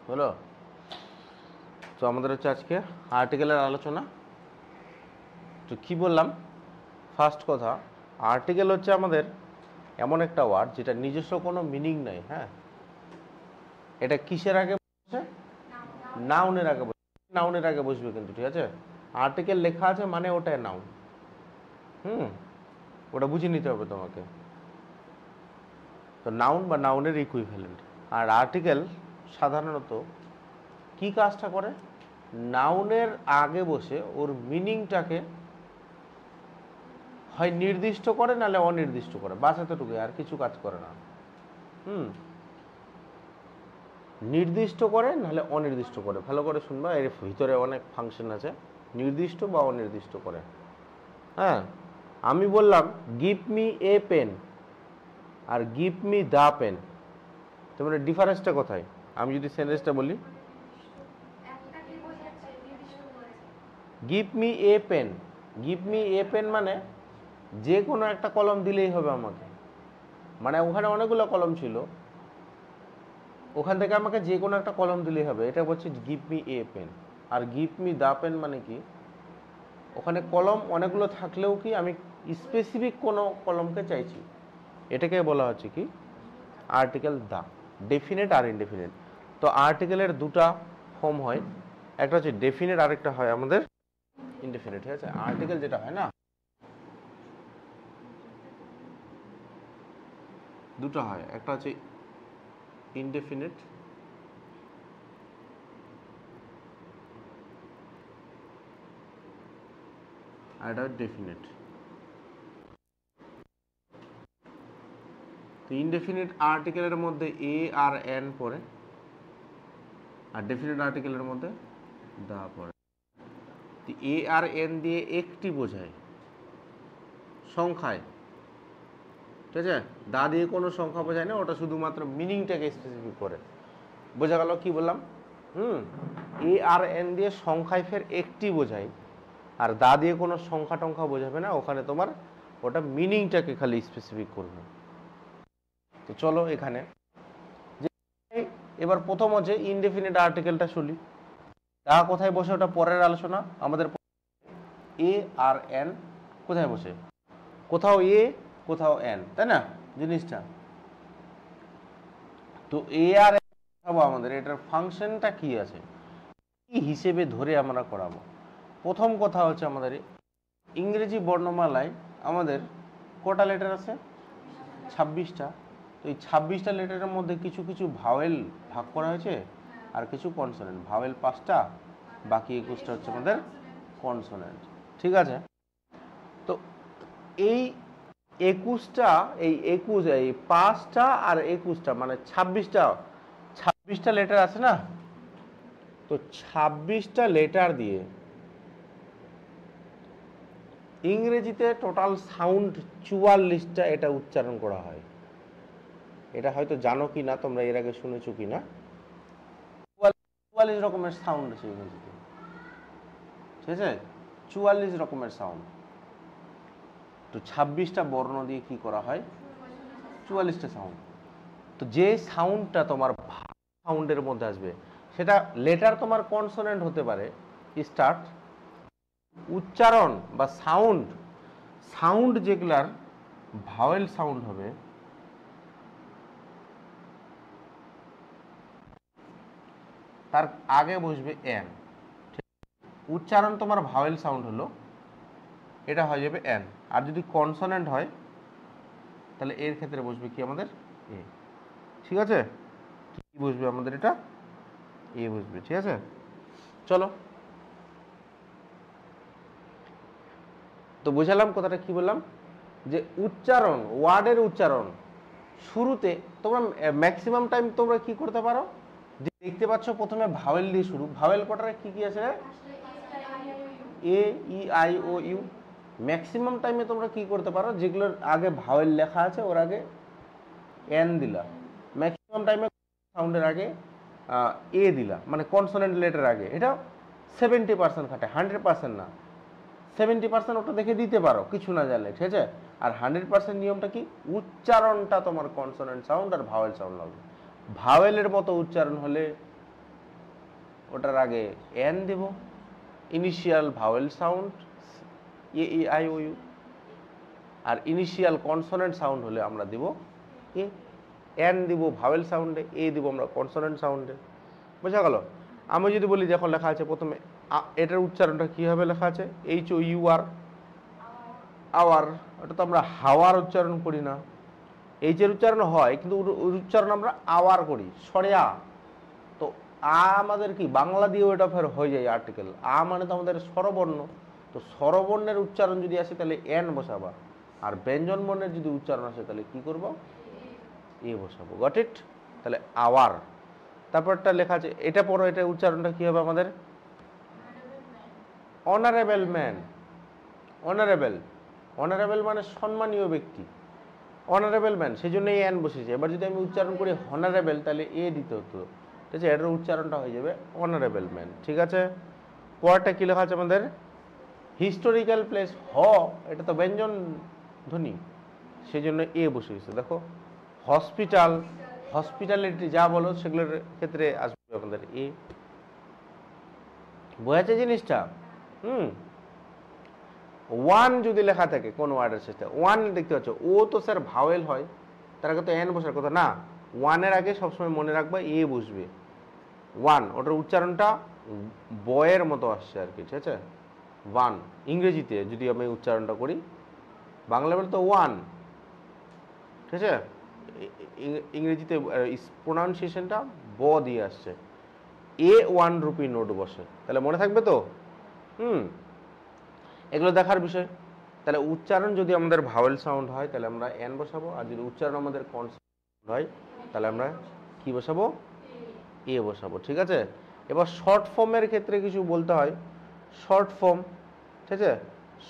হলো। তো আমাদের হচ্ছে আজকে আর্টিকেলের আলোচনা। তো কি বললাম, ফার্স্ট কথা, আর্টিকেল হচ্ছে আমাদের এমন একটা ওয়ার্ড যেটা নিজস্ব কোনো মিনিং নাই। হ্যাঁ, এটা কিসের আগে বসে? নাউনের আগে বসবে। নাউনের আগে বসবে কিন্তু, ঠিক আছে? আর্টিকেল লেখা আছে মানে ওটাই নাউন। ওটা বুঝে নিতে হবে তোমাকে। তো নাউন বা নাউনের ইকুইভ্যালেন্ট। আর আর্টিকেল সাধারণত কি কাজটা করে? নাউনের আগে বসে ওর মিনিংটাকে হয় নির্দিষ্ট করে নাহলে অনির্দিষ্ট করে, বাস এতটুকুই, আর কিছু কাজ করে না। নির্দিষ্ট করে নাহলে অনির্দিষ্ট করে। ভালো করে শুনবা, এর ভিতরে অনেক ফাংশন আছে। নির্দিষ্ট বা অনির্দিষ্ট করে। হ্যাঁ, আমি বললাম গিভ মি এ পেন আর গিভ মি দ্য পেন, তোমার ডিফারেন্সটা কোথায়? আমি যদি সেন্টেন্সটা বলি give me a pen, give me a pen মানে যে কোনো একটা কলম দিলেই হবে আমাকে। মানে ওখানে অনেকগুলো কলম ছিল, ওখান থেকে আমাকে যে কোনো একটা কলম দিলেই হবে, এটা বলছে গিভ মি এ পেন। আর গিভ মি দ্য পেন মানে কি, ওখানে কলম অনেকগুলো থাকলেও কি আমি স্পেসিফিক কোনো কলমকে চাইছি, এটাকে বলা হচ্ছে কি আর্টিকেল দ্য, ডেফিনেট আর ইনডেফিনেট। তো আর্টিকেলের দুটা ফর্ম হয়, একটা হচ্ছে ডেফিনেট আর একটা হয় আমাদের ইনডেফিনেট। ঠিক আছে, আর্টিকেল যেটা হয় না, দুটো হয়, একটা হচ্ছে ইনডেফিনেট আর এটা ডেফিনেট। তো ইনডেফিনিট আর্টিকেলের মধ্যে এ আর এন পড়ে, আর ডেফিনিট আর্টিকেলের মধ্যে দা পড়ে। এ আর এন দিয়ে একটি বোঝায় সংখ্যায়, ঠিক আছে? দা দিয়ে কোনো সংখ্যা বোঝায় না, ওটা শুধুমাত্র মিনিংটাকে স্পেসিফিক করে। বোঝা গেল কি বললাম? এ আর এন দিয়ে সংখ্যায় ফের একটি বোঝায়, আর দা দিয়ে কোনো সংখ্যা টংখ্যা বোঝাবে না, ওখানে তোমার ওটা মিনিংটাকে খালি স্পেসিফিক করবে। তো চলো এখানে এবার প্রথম হচ্ছে ইনডেফিনিট আর্টিকেলটা শুনি। দা কোথায় বসে ওটা পরের আলোচনা। আমাদের এ আর এন কোথায় বসে? কোথাও এ কোথাও এন, তাই না জিনিসটা? তো এ আর এন আমাদের এটার ফাংশনটা কি আছে, কি হিসেবে ধরে আমরা করাবো। প্রথম কথা হচ্ছে আমাদের ইংরেজি বর্ণমালায় আমাদের কটা লেটার আছে? 26টা। তো এই 26টা লেটারের মধ্যে কিছু কিছু ভাওয়েল ভাগ করা হয়েছে আর কিছু কনসোনেন্ট। ভাওয়েল 5টা, বাকি 21টা হচ্ছে আমাদের কনসোনেন্ট। ঠিক আছে, তো এই 21টা, এই 5টা আর 21টা মানে 26টা লেটার আছে না? তো 26টা লেটার দিয়ে ইংরেজিতে টোটাল সাউন্ড 44টা এটা উচ্চারণ করা হয়। এটা হয়তো জানো কি না তোমরা, এর আগে শুনেছো কি না, 44 রকমের সাউন্ড আছে ইংরেজিতে। ঠিক আছে, 44 রকমের সাউন্ড। তো 26টা বর্ণ দিয়ে কি করা হয়? 44টা সাউন্ড। তো যে সাউন্ডটা তোমার সাউন্ডের মধ্যে আসবে সেটা লেটার তোমার কনসোনেন্ট হতে পারে, স্টার্ট উচ্চারণ বা সাউন্ড, সাউন্ড যেগুলার ভাওয়েল সাউন্ড হবে তার আগে বসবে এন। উচ্চারণ তোমার ভাওয়েল সাউন্ড হলো, এটা হয়ে যাবে এন। আর যদি কনসোনেন্ট হয় তাহলে এর ক্ষেত্রে বসবে কি আমাদের এ। ঠিক আছে, কি বসবে আমাদের? এটা এ বসবে। ঠিক আছে, চলো তো বুঝালাম কথাটা কি বললাম, যে উচ্চারণ, ওয়ার্ডের উচ্চারণ শুরুতে তোমরা ম্যাক্সিমাম টাইম তোমরা কি করতে পারো, যে দেখতে পাচ্ছ প্রথমে ভাওয়েল দিয়ে শুরু। ভাওয়েল কটার কি কি আছে? A E I O U. Maximum টাইমে তোমরা কি করতে পারো, যেগুলোর আগে ভাওয়েল লেখা আছে ওর আগে এন দিলা। ম্যাক্সিমাম টাইমে সাউন্ডের আগে এ দিলা, মানে কনসোনেন্ট লেটার আগে। এটা 70% খাটে, 100% না। 70% ওটা দেখে দিতে পারো কিছু না জানলে, ঠিক আছে? আর 100% নিয়মটা কি, উচ্চারণটা তোমার কনসোনেন্ট সাউন্ড আর ভাওয়েল সাউন্ড হবে। ভাওয়েলের মতো উচ্চারণ হলে ওটার আগে এন দেব, initial vowel sound A E I O U, আর ইনিশিয়াল কনসোনেন্ট সাউন্ড হলে আমরা দেব এ, এন দিব ভাওয়েল সাউন্ডে, এ দিব আমরা কনসোনেন্ট সাউন্ডে। বোঝা গেল? আমি যদি বলি যখন লেখা আছে প্রথমে এটার উচ্চারণটা কীভাবে লেখা আছে, H O U R, hour, ওটা তো আমরা হাওয়ার উচ্চারণ করি না, এইচের উচ্চারণ হয় কিন্তু উচ্চারণ আমরা আওয়ার করি, সরেয়া। তো আমাদের কি বাংলা দিয়েও এটা ফের হয়ে যায় আর্টিকেল, মানে তো আমাদের স্বরবর্ণ, তো স্বরবর্ণের উচ্চারণ যদি আসে তাহলে এন বসাবা, আর ব্যঞ্জন বর্ণের যদি উচ্চারণ আসে তাহলে কি করব, এ বসাবো। Got it? তাহলে আওয়ার। তারপরটা লেখা আছে, এটা পড়ো, এটা উচ্চারণটা কি হবে আমাদের, অনারেবল ম্যান। অনারেবল, অনারেবল মানে সম্মানীয় ব্যক্তি, অনারেবল ম্যান, সেই জন্য এন বসেছে। এবার যদি আমি উচ্চারণ করি হনারেবল তাহলে এ দিতে হতো, ঠিক আছে, এটার উচ্চারণটা হয়ে যাবে অনারেবল ম্যান। ঠিক আছে, পরেরটা কি লেখা আছে আমাদের, হিস্টোরিক্যাল প্লেস, এটা তো ব্যঞ্জন ধ্বনি, সেই জন্য এ বসে গেছে। দেখো হসপিটাল, হসপিটালিটি যা বলো সেগুলোর ক্ষেত্রে আসবে আমাদের এ। বোঝাচ্ছে জিনিসটা? ওয়ান যদি লেখা থাকে কোন ওয়ার্ডের শেষে, ওয়ান দেখতে পাচ্ছ, ও তো স্যার ভাওয়েল হয়, তার আগে তো এন বসার কথা না, ওয়ানের আগে সবসময় মনে রাখবা এ বসবে। ওয়ান, ওটার উচ্চারণটা বয়ের মতো আসছে আর কি, ঠিক আছে, ওয়ান। ইংরেজিতে যদি আমি উচ্চারণটা করি, বাংলা বলে তো ওয়ান, ঠিক আছে, ইংরেজিতে প্রোনাউন্সিয়েশনটা ব দিয়ে আসছে, এ 1 রুপি নোট বসে, তাহলে মনে থাকবে তো? এগুলো দেখার বিষয়। তাহলে উচ্চারণ যদি আমাদের ভাওয়েল সাউন্ড হয় তাহলে আমরা এন বসাবো, আর যদি উচ্চারণ আমাদের কনসোনেন্ট হয় তাহলে আমরা কি বসাবো, এ বসাবো। ঠিক আছে, এবার শর্ট ফর্মের ক্ষেত্রে কিছু বলতে হয়। শর্ট ফর্ম, ঠিক আছে,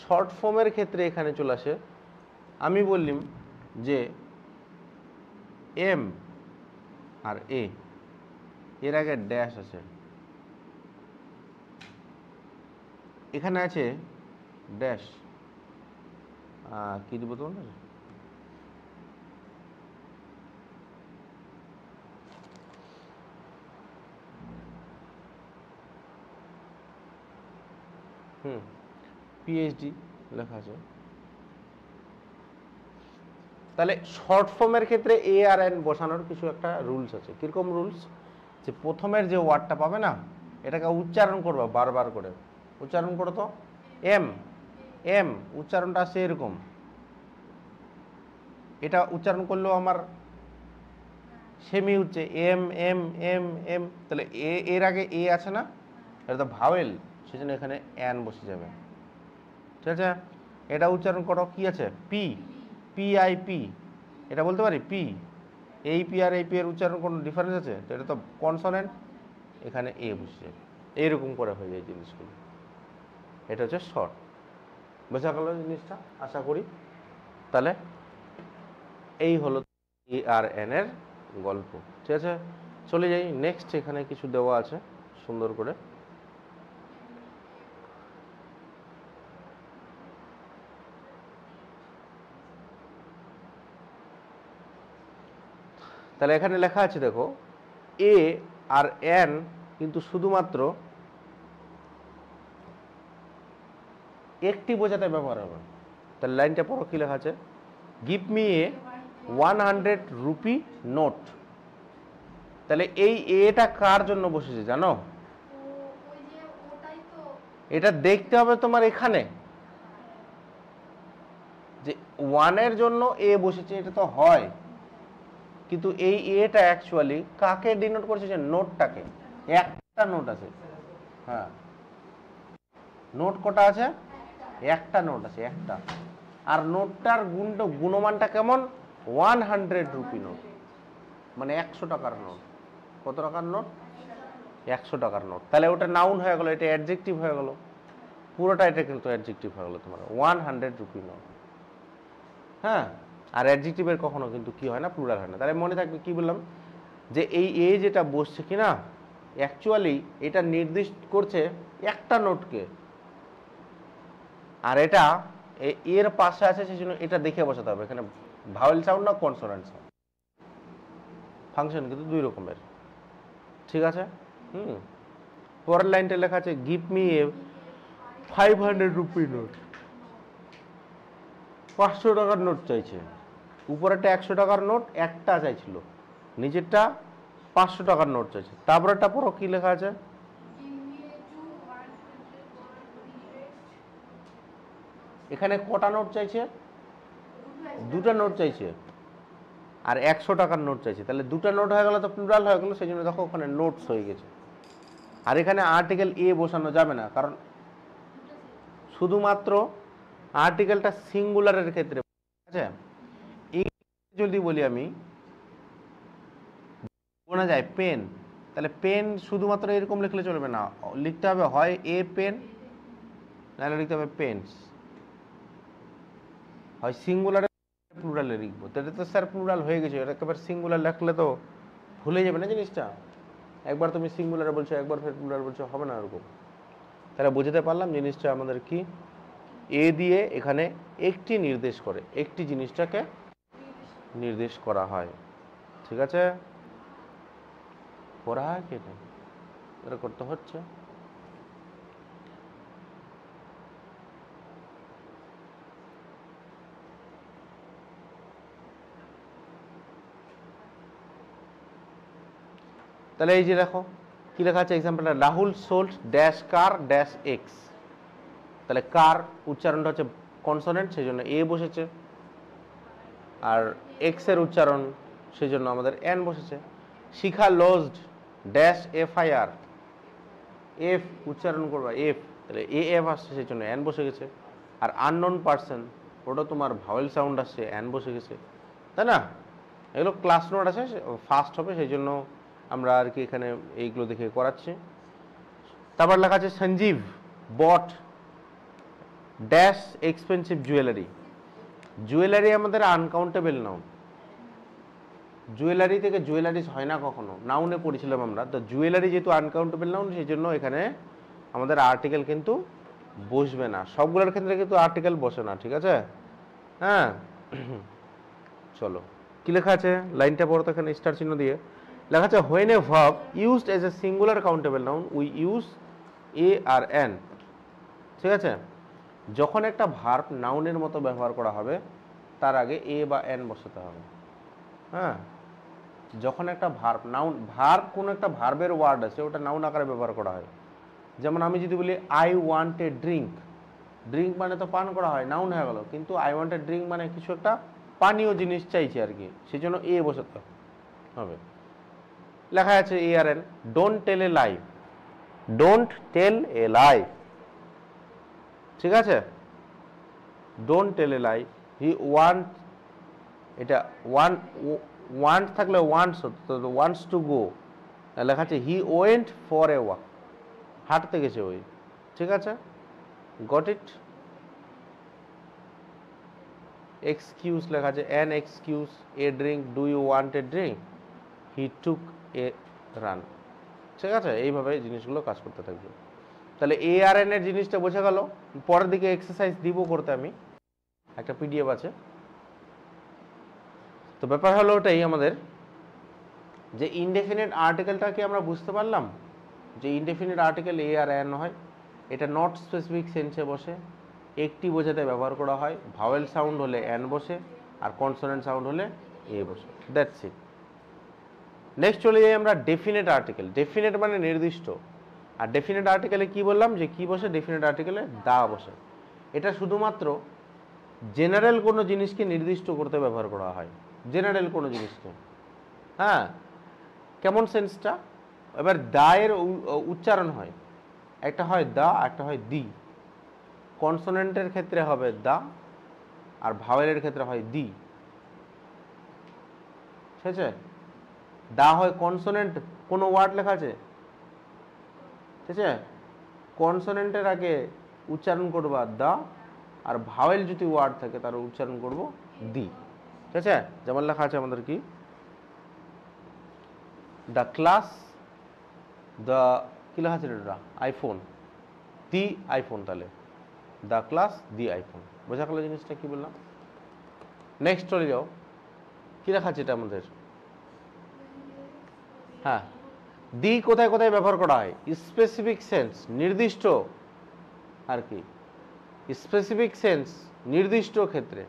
শর্ট ফর্মের ক্ষেত্রে এখানে চলে আসে, আমি বললাম যে এম আর এ, এর আগে ড্যাশ আছে, এখানে আছে ড্যাশ, কি দিব তোমার, পিএইচডি লেখা আছে। তাহলে শর্ট ফর্মের ক্ষেত্রে এ আর এন বসানোর কিছু একটা রুলস আছে। কিরকম রুলস, যে প্রথমের যে ওয়ার্ডটা পাবে না, এটাকে উচ্চারণ করবা বারবার করে, উচ্চারণ করো তো, এম, এম উচ্চারণটা আসছে এরকম, এটা উচ্চারণ করলেও আমার সেমই হচ্ছে এম এম এম এম, তাহলে এর আগে এ আছে না, এটা তো ভাওয়েল, সেজন্য এখানে এন বসে যাবে। ঠিক আছে, এটা উচ্চারণ করো, কি আছে, পি, পি আই পি, এটা বলতে পারি পি, এই পি আর এই পি এর উচ্চারণ কোনো ডিফারেন্স আছে? তো এটা তো কনসোনেন্ট, এখানে এ বসে যাবে, এইরকম করে হয়ে যায় জিনিসগুলো। এটা হচ্ছে শর্ট। বোঝা গেল জিনিসটা আশা করি। তাহলে এই হলো এ আর এন এর গল্প। ঠিক আছে, চলে যাই নেক্সট, এখানে কিছু দেওয়া আছে সুন্দর করে। তাহলে এখানে লেখা আছে দেখো, এ আর এন কিন্তু শুধুমাত্র একটি বোঝাতে ব্যবহার হবে। তাহলে লাইনটা পড়ো, কি লেখা আছে, গিভ মি এ 100 রুপি নোট। তাহলে এই এটা কার জন্য বসেছে জানো, এটা দেখতে হবে তোমার এখানে যে ওয়ানের জন্য এ বসেছে, এটা তো হয়, কিন্তু এই এটা অ্যাকচুয়ালি কাকে ডিনোট করছে, যে নোটটাকে, একটা নোট আছে, হ্যাঁ নোট কটা আছে, একটা নোট আছে, একটা, আর নোটটার গুণমানটা কেমন, 100 রুপি নোট, মানে 100 টাকার নোট। কত টাকার নোট, 100 টাকার নোট। তাহলে ওটা নাউন হয়ে গেল, এটা অ্যাডজেক্টিভ হয়ে গেল, পুরোটা এটা কিন্তু অ্যাডজেক্টিভ হয়ে গেল তোমার 100 রুপি নোট। হ্যাঁ, আর অ্যাডজেক্টিভের কখনো কিন্তু কি হয় না, প্লুরাল হয় না। তাহলে মনে থাকবে কি বললাম, যে এই এ যেটা বসছে কিনা, অ্যাকচুয়ালি এটা নির্দিষ্ট করছে একটা নোটকে, আর এটা এর পাশে আছে, সেই জন্য এটা দেখে বসাতে হবে এখানে ভাওয়েল সাউন্ড না কনসোনেন্ট সাউন্ড। ফাংশন কিন্তু দুই রকমের। ঠিক আছে, পরের লাইনটা লেখা আছে গিভ মি এ 500 রুপি নোট, 500 টাকার নোট চাইছে। উপরেটা 100 টাকার নোট একটা চাইছিল, নিচেরটা 500 টাকার নোট চাইছে। তারপরেটা পড়ো কি লেখা আছে, এখানে কটা নোট চাইছে, দুটা নোট চাইছে আর 100 টাকার নোট চাইছে, তাহলে দুটা নোট হয়ে গেল তো প্লুরাল হয়ে গেল, সেই জন্য দেখো ওখানে নোটস হয়ে গেছে। আর এখানে আর্টিকেল এ বসানো যাবে না, কারণ শুধুমাত্র আর্টিকেলটা সিঙ্গুলারের ক্ষেত্রে। আচ্ছা, যদি বলি আমি বলা যায় পেন, তাহলে পেন শুধুমাত্র এরকম লিখলে চলবে না, লিখতে হবে হয় এ পেন, নাহলে লিখতে হবে পেন্স, হয় সিঙ্গুলারে প্লুরালে লিখবো। তাহলে তো স্যার প্লুরাল হয়ে গেছে, এটা একেবারে সিঙ্গুলার লিখলে তো ভুলে যাবে না জিনিসটা। একবার তুমি সিঙ্গুলারে বলছো, একবার ফের প্লুরাল বলছো, হবে না এরকম। তাহলে বুঝতে পারলাম জিনিসটা আমাদের কি, এ দিয়ে এখানে একটি নির্দেশ করে, একটি জিনিসটাকে নির্দেশ করা হয়। ঠিক আছে, পড়া হয় কি এটা করতে হচ্ছে। তাহলে এই যে দেখো কি লেখা আছে এক্সাম্পলটা, Rahul sold dash car dash X. তাহলে কার উচ্চারণটা হচ্ছে কনসোনেন্ট, সেই জন্য এ বসেছে, আর এক্স এর উচ্চারণ সেই জন্য আমাদের এন বসেছে। Shikha lodged dash F I R, F উচ্চারণ করবা এফ, তাহলে এ এফ আসছে সেই জন্য এন বসে গেছে। আর আননোন পার্সন, ওটা তোমার ভাওয়েল সাউন্ড আসছে, এন বসে গেছে, তাই না? এগুলো ক্লাস নোট আছে, ফাস্ট হবে, সেই জন্য আমরা আর কি এখানে এইগুলো দেখে করাচ্ছি। তারপর লেখা আছে সঞ্জীব বট ড্যাশ এক্সপেন্সিভ জুয়েলারি। জুয়েলারি আমাদের আনকাউন্টেবল নাউন, জুয়েলারি থেকে জুয়েলারিজ হয় না কখনো, নাউনে পড়েছিলাম আমরা। তো জুয়েলারি যেহেতু আনকাউন্টেবল নাউন, সেই জন্য এখানে আমাদের আর্টিকেল কিন্তু বসবে না, সবগুলোর ক্ষেত্রে কিন্তু আর্টিকেল বসে না। ঠিক আছে, হ্যাঁ। চলো কি লেখা আছে লাইনটা পড়ো তো, এখানে স্টার চিহ্ন দিয়ে লেখা আছে when a verb used as a singular countable noun we use a R an. ঠিক আছে, যখন একটা ভার্ব নাউনের মতো ব্যবহার করা হবে তার আগে এ বা এন বসাতে হবে। হ্যাঁ, যখন একটা ভার্ব নাউন, ভার্ব কোন একটা ভার্বের ওয়ার্ড আছে, ওটা নাউন আকারে ব্যবহার করা হয়। যেমন আমি যদি বলি I want a drink, drink মানে তো পান করা হয়, নাউন হয়ে গেল, কিন্তু আই ওয়ান্ট এ ড্রিঙ্ক মানে কিছু একটা পানীয় জিনিস চাইছি আর কি, সেই জন্য এ বসাতে হবে। লেখা আছে A R N, don't tell a lie, don't tell a lie. ঠিক আছে, don't tell a lie, he want, এটা ওয়ান্ট থাকলে ওয়ান্টস টু গো, লেখা আছে he went for a walk, হাঁটতে গেছে ওই। ঠিক আছে, গট ইট। এক্সকিউজ লেখা আছে an excuse a drink, do you want a drink, he took a run. ঠিক আছে, এইভাবে জিনিসগুলো কাজ করতে থাকবে। তাহলে এ আর এন এর জিনিসটা বোঝা গেল। পরের দিকে এক্সারসাইজ দিব করতে, আমি একটা পিডিএফ আছে। তো ব্যাপার হলো ওটাই আমাদের, যে ইনডেফিনিট আর্টিকেলটাকে আমরা বুঝতে পারলাম, যে indefinite article a R N হয়, এটা নট স্পেসিফিক সেন্সে বসে, একটি বোঝাতে ব্যবহার করা হয়, ভাওয়েল সাউন্ড হলে এন বসে, আর কনসোনেন্ট সাউন্ড হলে এ বসে। That's it. নেক্সট চলে যাই আমরা ডেফিনেট আর্টিকেল। ডেফিনেট মানে নির্দিষ্ট, আর ডেফিনেট আর্টিকেলে কি বললাম যে কি বসে, ডেফিনেট আর্টিকেলে দা বসে। এটা শুধুমাত্র জেনারেল কোনো জিনিসকে নির্দিষ্ট করতে ব্যবহার করা হয়, জেনারেল কোনো জিনিসকে। হ্যাঁ, কেমন সেন্সটা, এবার দা এর উচ্চারণ হয়, একটা হয় দা, একটা হয় দি। কনসোনেন্টের ক্ষেত্রে হবে দা, আর ভাওয়েলের ক্ষেত্রে হয় দি। ঠিক আছে, দা হয় কনসোনেন্ট, কোনো ওয়ার্ড লেখা আছে, ঠিক আছে, কনসোনেন্টের আগে উচ্চারণ করবা দা, আর ভাওয়েল যদি ওয়ার্ড থাকে তার উচ্চারণ করব দি। ঠিক আছে, যেমন লেখা আছে আমাদের কি, দ্য ক্লাস, দ্য কি লেখা আছে এটা, আইফোন, দি আইফোন, তাহলে দ্য ক্লাস দি আইফোন। বোঝা গেল জিনিসটা কি বললাম। নেক্সট চলে যাও, কি লেখা আছে এটা আমাদের, হ্যাঁ, দি কোথায় কোথায় ব্যবহার করা হয়? স্পেসিফিক সেন্স, নির্দিষ্ট আর কি, স্পেসিফিক সেন্স নির্দিষ্ট ক্ষেত্রে,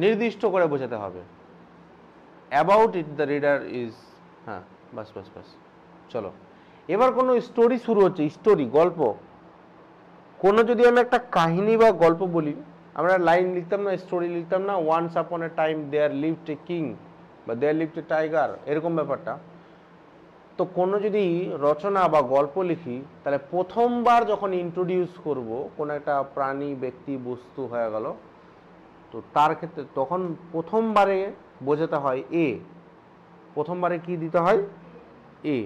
নির্দিষ্ট করে বোঝাতে হবে। About it the reader is, হ্যাঁ বাস বাস বাস। চলো এবার কোনো স্টোরি শুরু হচ্ছে, স্টোরি গল্প, কোনো যদি আমি একটা কাহিনী বা গল্প বলি, আমরা লাইন লিখতাম না, স্টোরি লিখতাম না, once upon a time there lived a king বা দেয়ার লিভড এ টাইগার, এরকম ব্যাপারটা। তো কোনো যদি রচনা বা গল্প লিখি, তাহলে প্রথমবার যখন ইন্ট্রোডিউস করব কোনো একটা প্রাণী, ব্যক্তি, বস্তু হয়ে গেল, তো তার ক্ষেত্রে তখন প্রথমবারে বোঝাতে হয় এ, প্রথমবারে কি দিতে হয়? এ।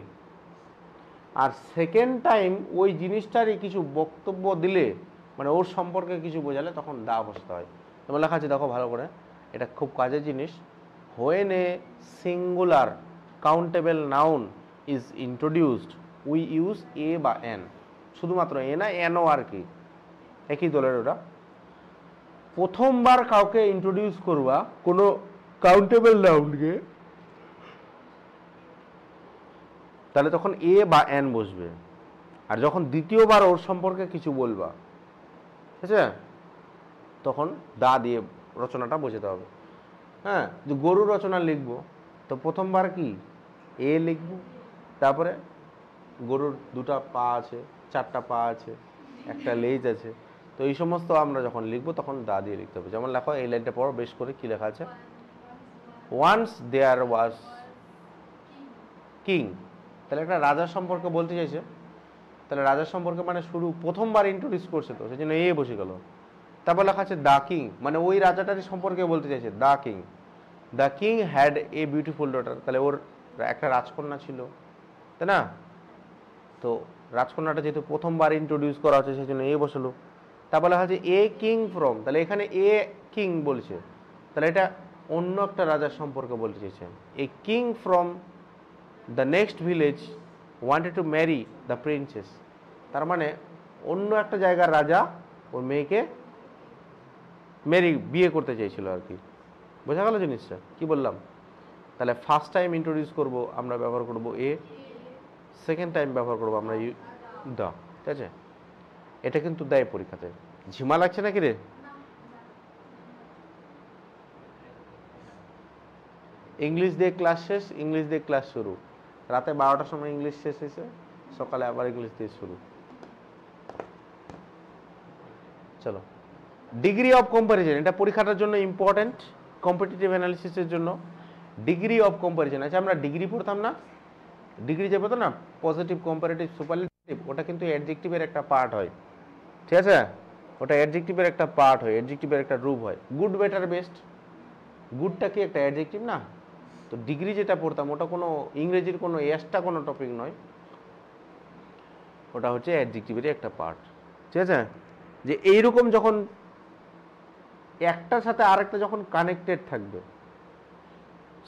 আর সেকেন্ড টাইম ওই জিনিসটারই কিছু বক্তব্য দিলে, মানে ওর সম্পর্কে কিছু বোঝালে, তখন দা বসাতে হয়। তোমার লেখা আছে দেখো ভালো করে, এটা খুব কাজের জিনিস। When a singular countable noun is introduced we use এ বা এন, শুধুমাত্র এ না, এনও আর কি, একই দলের ওরা। প্রথমবার কাউকে ইন্ট্রোডিউস করবা কোনো কাউন্টেবল নাউনকে, তাহলে তখন এ বা এন বসবে। আর যখন দ্বিতীয়বার ওর সম্পর্কে কিছু বলবা, ঠিক আছে, তখন দা দিয়ে রচনাটা বোঝাতে হবে। হ্যাঁ, যে গরু রচনা লিখবো, তো প্রথমবার কি এ লিখবো, তারপরে গরুর দুটা পা আছে, চারটা পা আছে, একটা লেজ আছে, তো এই সমস্ত আমরা যখন লিখবো তখন দা দিয়ে লিখতে হবে। যেমন লেখো, এই লাইনটা পড়ো বেশ করে, কি লেখা আছে? ওয়ান্স দেয়ার ওয়াজ কিং, তাহলে একটা রাজার সম্পর্কে বলতে চাইছে, তাহলে রাজার সম্পর্কে মানে শুরু প্রথমবার ইন্ট্রোডিউস করছে, তো সেই জন্য এ বসে গেল। তারপর লেখা আছে দা কিং, মানে ওই রাজাটারই সম্পর্কে বলতে চাইছে, the king. The king had a beautiful daughter, তাহলে ওর একটা রাজকন্যা ছিল, তাই না? তো রাজকন্যাটা যেহেতু প্রথমবার ইন্ট্রোডিউস করা হচ্ছে, সেই জন্য এ বসলো। তারপর লেখা আছে এ কিং ফ্রম, তাহলে এখানে এ কিং বলছে, তাহলে এটা অন্য একটা রাজার সম্পর্কে বলতে চাইছে। A king from the next village wanted to marry the princess, তার মানে অন্য একটা জায়গার রাজা ওর মেয়েকে বিয়ে করতে চাইছিল আর কি। বোঝা গেল জিনিসটা কি বললাম? তাহলে ফার্স্ট টাইম ইন্ট্রোডিউস করব আমরা ব্যবহার করব এ, সেকেন্ড টাইম ব্যবহার করব আমরা দা, ঠিক আছে? এটা কিন্তু দেয় পরীক্ষাতে। ঝিমা লাগছে নাকি রে? ইংলিশ দিয়ে ক্লাস শেষ, ইংলিশ দিয়ে ক্লাস শুরু, রাতে 12টার সময় ইংলিশ শেষ হয়েছে, সকালে আবার ইংলিশ দিয়ে শুরু। চলো, ডিগ্রি অফ কম্পারিজন, এটা পরীক্ষাটার জন্য ইম্পর্টেন্ট, কম্পিটিটিভ অ্যানালিসিসের জন্য। ডিগ্রি অফ কম্পারিজন, আচ্ছা আমরা ডিগ্রি পড়তাম না, ডিগ্রি যে পড়তো না, পজিটিভ, কম্পারেটিভ, সুপারলেটিভ, ওটা কিন্তু অ্যাডজেক্টিভের একটা পার্ট হয়, ঠিক আছে? ওটা অ্যাডজেক্টিভের একটা পার্ট হয়, অ্যাডজেক্টিভের একটা রূপ হয়। গুড, বেটার, বেস্ট, গুডটা কি একটা অ্যাডজেক্টিভ না? তো ডিগ্রি যেটা পড়তাম ওটা কোনো ইংরেজির কোনো এক্সট্রা কোনো টপিক নয়, ওটা হচ্ছে অ্যাডজেক্টিভেরই একটা পার্ট, ঠিক আছে? যে এইরকম যখন একটার সাথে আরেকটা যখন কানেক্টেড থাকবে,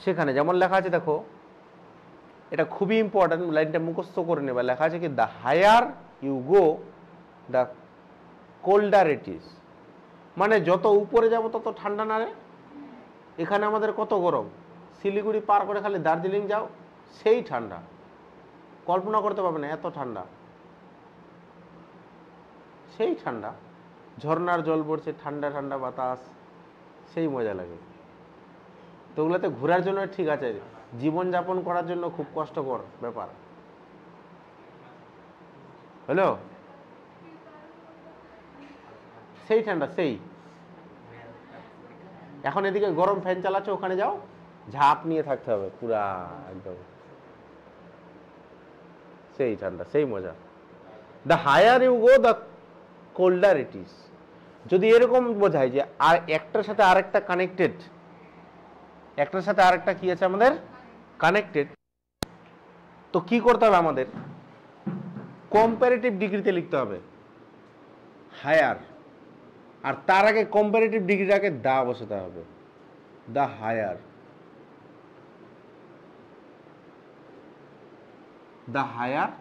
সেখানে যেমন লেখা আছে দেখো, এটা খুবই ইম্পর্টেন্ট, লাইনটা মুখস্থ করে নেবে। লেখা আছে কি, the higher you go the colder it is, মানে যত উপরে যাব তত ঠান্ডা না রে। এখানে আমাদের কত গরম, শিলিগুড়ি পার করে খালি দার্জিলিং যাও, সেই ঠান্ডা, কল্পনা করতে পারবে না এত ঠান্ডা, সেই ঠান্ডা, ঝর্ণার জল পড়ছে, ঠান্ডা ঠান্ডা বাতাস, সেই মজা লাগে। তো ওগুলোতে ঘোরার জন্য ঠিক আছে, জীবনযাপন করার জন্য খুব কষ্টকর ব্যাপার। হ্যালো, সেই ঠান্ডা, সেই এখন এদিকে গরম ফ্যান চালাচ্ছে, ওখানে যাও ঝাঁপ নিয়ে থাকতে হবে পুরা একদম, সেই ঠান্ডা, সেই মজা। The higher you go the colder it is, যদি এরকম বোঝায় যে আর একটার সাথে আরেকটা কানেক্টেড, একটার সাথে আরেকটা কি আছে আমাদের কানেক্টেড, তো কি করতে হবে আমাদের? কম্পারেটিভ ডিগ্রিতে লিখতে হবে হায়ার, আর তার আগে কম্পারেটিভ ডিগ্রিটাকে দা বসাতে হবে, the higher, the higher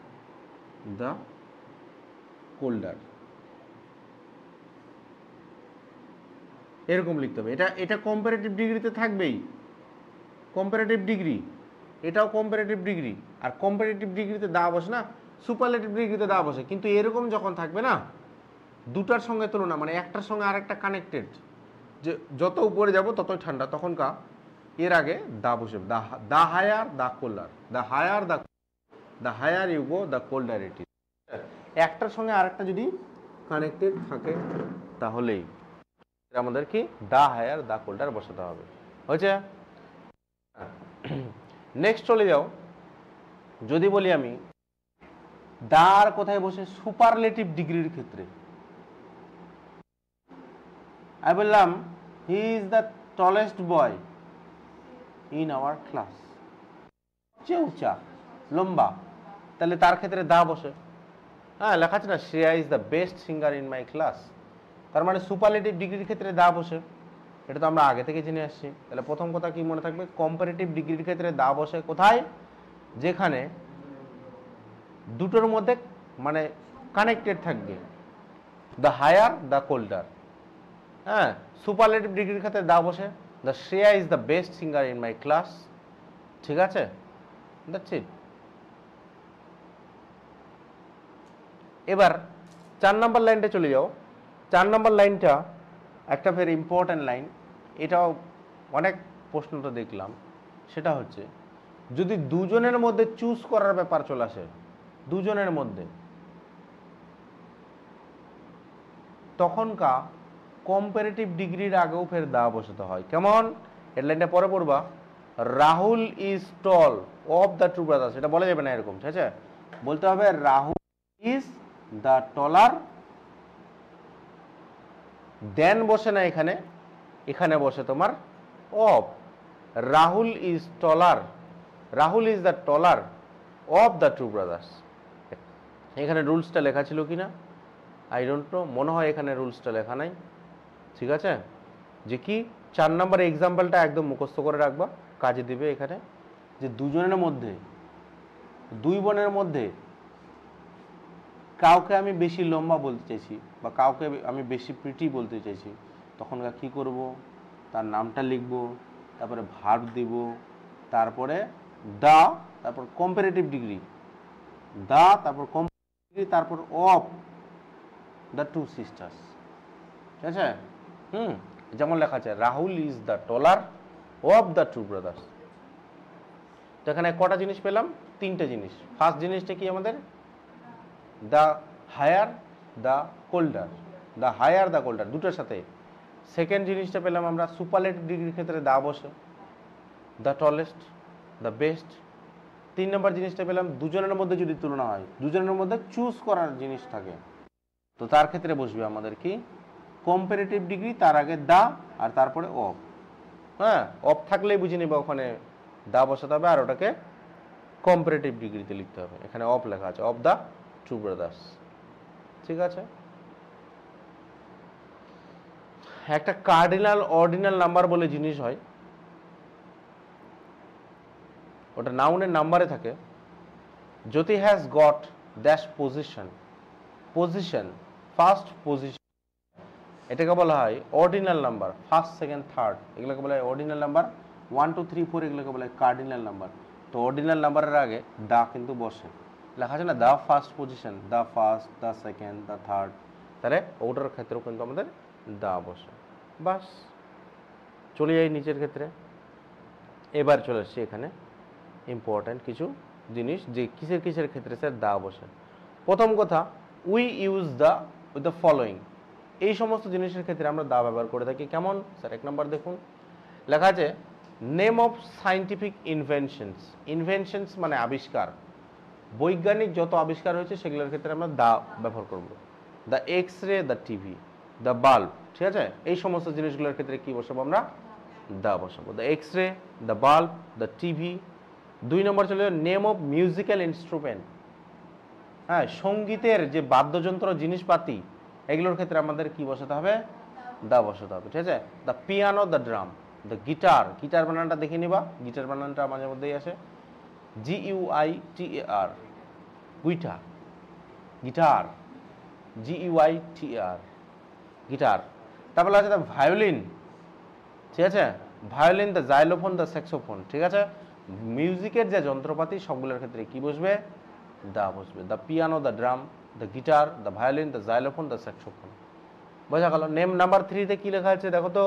the colder, এরকম লিখতে হবে। এটা এটা কম্পারেটিভ ডিগ্রিতে থাকবেই, কম্পারেটিভ ডিগ্রি, এটাও কম্পারেটিভ ডিগ্রি, আর কম্পারেটিভ ডিগ্রিতে দা বসে না, সুপারলেটিভ ডিগ্রিতে দা বসে। কিন্তু এরকম যখন থাকবে না, দুটার সঙ্গে তুলনা, মানে একটার সঙ্গে আরেকটা কানেক্টেড, যে যত উপরে যাব ততই ঠান্ডা, তখনকার এর আগে দা বসে, the higher the colder, the higher the higher you go the colder it is. একটার সঙ্গে আরেকটা যদি কানেক্টেড থাকে তাহলেই আমাদের কি দা হায়ার দা কোল্ডার বসাতে হবে। হয়েছে? নেক্সট চলে যাও, যদি বলি আমি দা আর কোথায় বসে, সুপারলেটিভ ডিগ্রির ক্ষেত্রে। আমি বললাম he is the tallest boy in our class, চেয়ে উঁচা লম্বা, তাহলে তার ক্ষেত্রে দা বসে। হ্যাঁ, লেখা আছে না Shreya is the best singer in my class, তার মানে সুপারলেটিভ ডিগ্রির ক্ষেত্রে দা বসে। এটা তো আমরা আগে থেকে জেনে আসছি। তাহলে প্রথম কথা কি মনে থাকবে, কম্পারেটিভ ডিগ্রির ক্ষেত্রে দা বসে কোথায়, যেখানে দুটোর মধ্যে মানে কানেক্টেড থাকবে, দ্য হায়ার দ্য কোল্ডার। হ্যাঁ, সুপারলেটিভ ডিগ্রির ক্ষেত্রে দা বসে the Shreya is the best singer in my class. ঠিক আছে, দ্যাটস ইট। এবার 4 নম্বর লাইনটা চলে যাও। 4 নম্বর লাইনটা একটা ভেরি ইম্পর্ট্যান্ট লাইন, এটাও অনেক প্রশ্ন তো দেখলাম। সেটা হচ্ছে যদি দুজনের মধ্যে চুজ করার ব্যাপার চলে আসে, দুজনের মধ্যে, তখনকার কম্পারেটিভ ডিগ্রির আগেও ফের দা বসাতে হয়। কেমন? এর লাইনটা পরে পড়বা, Rahul is tall of the two brothers. এটা বলা যাবে না এরকম, ঠিক আছে? বলতে হবে Rahul is the taller, then বসে না এখানে, এখানে বসে তোমার of. Rahul is taller, Rahul is the taller of the two brothers. এখানে রুলসটা লেখা ছিল কিনা আই ডোন্ট নো, মনে হয় এখানে রুলসটা লেখা নাই। ঠিক আছে, যে কি 4 নম্বর এক্সাম্পলটা একদম মুখস্থ করে রাখবা, কাজে দিবে এখানে। যে দুজনের মধ্যে, দুই বোনের মধ্যে কাউকে আমি বেশি লম্বা বলতে চাইছি বা কাউকে আমি বেশি প্রিটি বলতে চাইছি, তখন কি করব, তার নামটা লিখব, তারপরে ভার্ব দিব, তারপরে দা, তারপর কম্পারেটিভ ডিগ্রি, দা, তারপর কম্পারেটিভ ডিগ্রি, তারপর অফ দ্য টু সিস্টার্স। ঠিক আছে? যেমন লেখা আছে Rahul is the taller of the two brothers. তো এখানে কটা জিনিস পেলাম? 3টে জিনিস। ফার্স্ট জিনিসটা কি আমাদের, the higher the colder, the higher the colder দুটোর সাথে। সেকেন্ড জিনিসটা পেলাম আমরা সুপারলেটিভ ডিগ্রির ক্ষেত্রে দা বসে, দ্য টলেস্ট, দ্য বেস্ট। 3 নম্বর জিনিসটা পেলাম দুজনের মধ্যে যদি তুলনা হয়, দুজনের মধ্যে চুজ করার জিনিস থাকে, তো তার ক্ষেত্রে বসবে আমাদের কি কম্পারেটিভ ডিগ্রি, তার আগে দা আর তারপরে অফ। হ্যাঁ, অফ থাকলেই বুঝে নেবে ওখানে দা বসাতে হবে, আর ওটাকে কম্পারেটিভ ডিগ্রিতে লিখতে হবে। এখানে অফ লেখা আছে, অফ দা টু ব্রাদার্স। ঠিক আছে? একটা কার্ডিনাল অর্ডিনাল নাম্বার বলে জিনিস হয়, ওটা নাউনের নাম্বারে থাকে। Jyoti has got dash position, position, first position, এটাকে বলা হয় ordinal number. First, second, third এগুলোকে বলা হয় অর্ডিনাল নাম্বার। 1 2 3 4 এগুলোকে বলা হয় কার্ডিনাল নাম্বার। তো অর্ডিনাল নাম্বারের আগে দা কিন্তু বসে, লেখা আছে না the first position, the first, the second, the third, তাহলে ওটার ক্ষেত্রেও কিন্তু আমাদের দা বসে। বাস, চলে যাই নিচের ক্ষেত্রে। এবার চলে আসছি এখানে ইম্পর্ট্যান্ট কিছু জিনিস, যে কিসের কিসের ক্ষেত্রে স্যার দা বসে। প্রথম কথা, we use the with the following, এই সমস্ত জিনিসের ক্ষেত্রে আমরা দা ব্যবহার করে থাকি। কেমন স্যার? 1 নম্বর দেখুন, লেখা আছে name of scientific inventions. Inventions মানে আবিষ্কার, বৈজ্ঞানিক যত আবিষ্কার হয়েছে সেগুলোর ক্ষেত্রে আমরা দা ব্যবহার করব। The X ray, the TV, the bulb. ঠিক আছে, এই সমস্ত জিনিসগুলোর ক্ষেত্রে কি বসাবো আমরা? দা বসাবো। The X ray, the bulb, the TV. 2 নম্বর চলে নেম অফ মিউজিক্যাল ইনস্ট্রুমেন্ট। হ্যাঁ, সঙ্গীতের যে বাদ্যযন্ত্র জিনিসপাতি এগুলোর ক্ষেত্রে আমাদের কি বসাতে হবে? দা বসাতে হবে। ঠিক আছে, the piano, the drum, the guitar. Guitar বানানটা দেখে নিবা, গিটার বানানটা মাঝে মধ্যেই আসে, GUITAR, গুইটার, গিটার, GUITAR, গিটার। তারপরে আছে দ্য ভায়োলিন। ঠিক আছে, violin, the xylophone, the saxophone. ঠিক আছে, মিউজিকের যে যন্ত্রপাতি সবগুলোর ক্ষেত্রে কি বসবে? দা বসবে। The piano, the drum, the guitar, the violin, the xylophone, the saxophone. বোঝা গেল? নেম নাম্বার 3-তে কি লেখা আছে দেখো তো,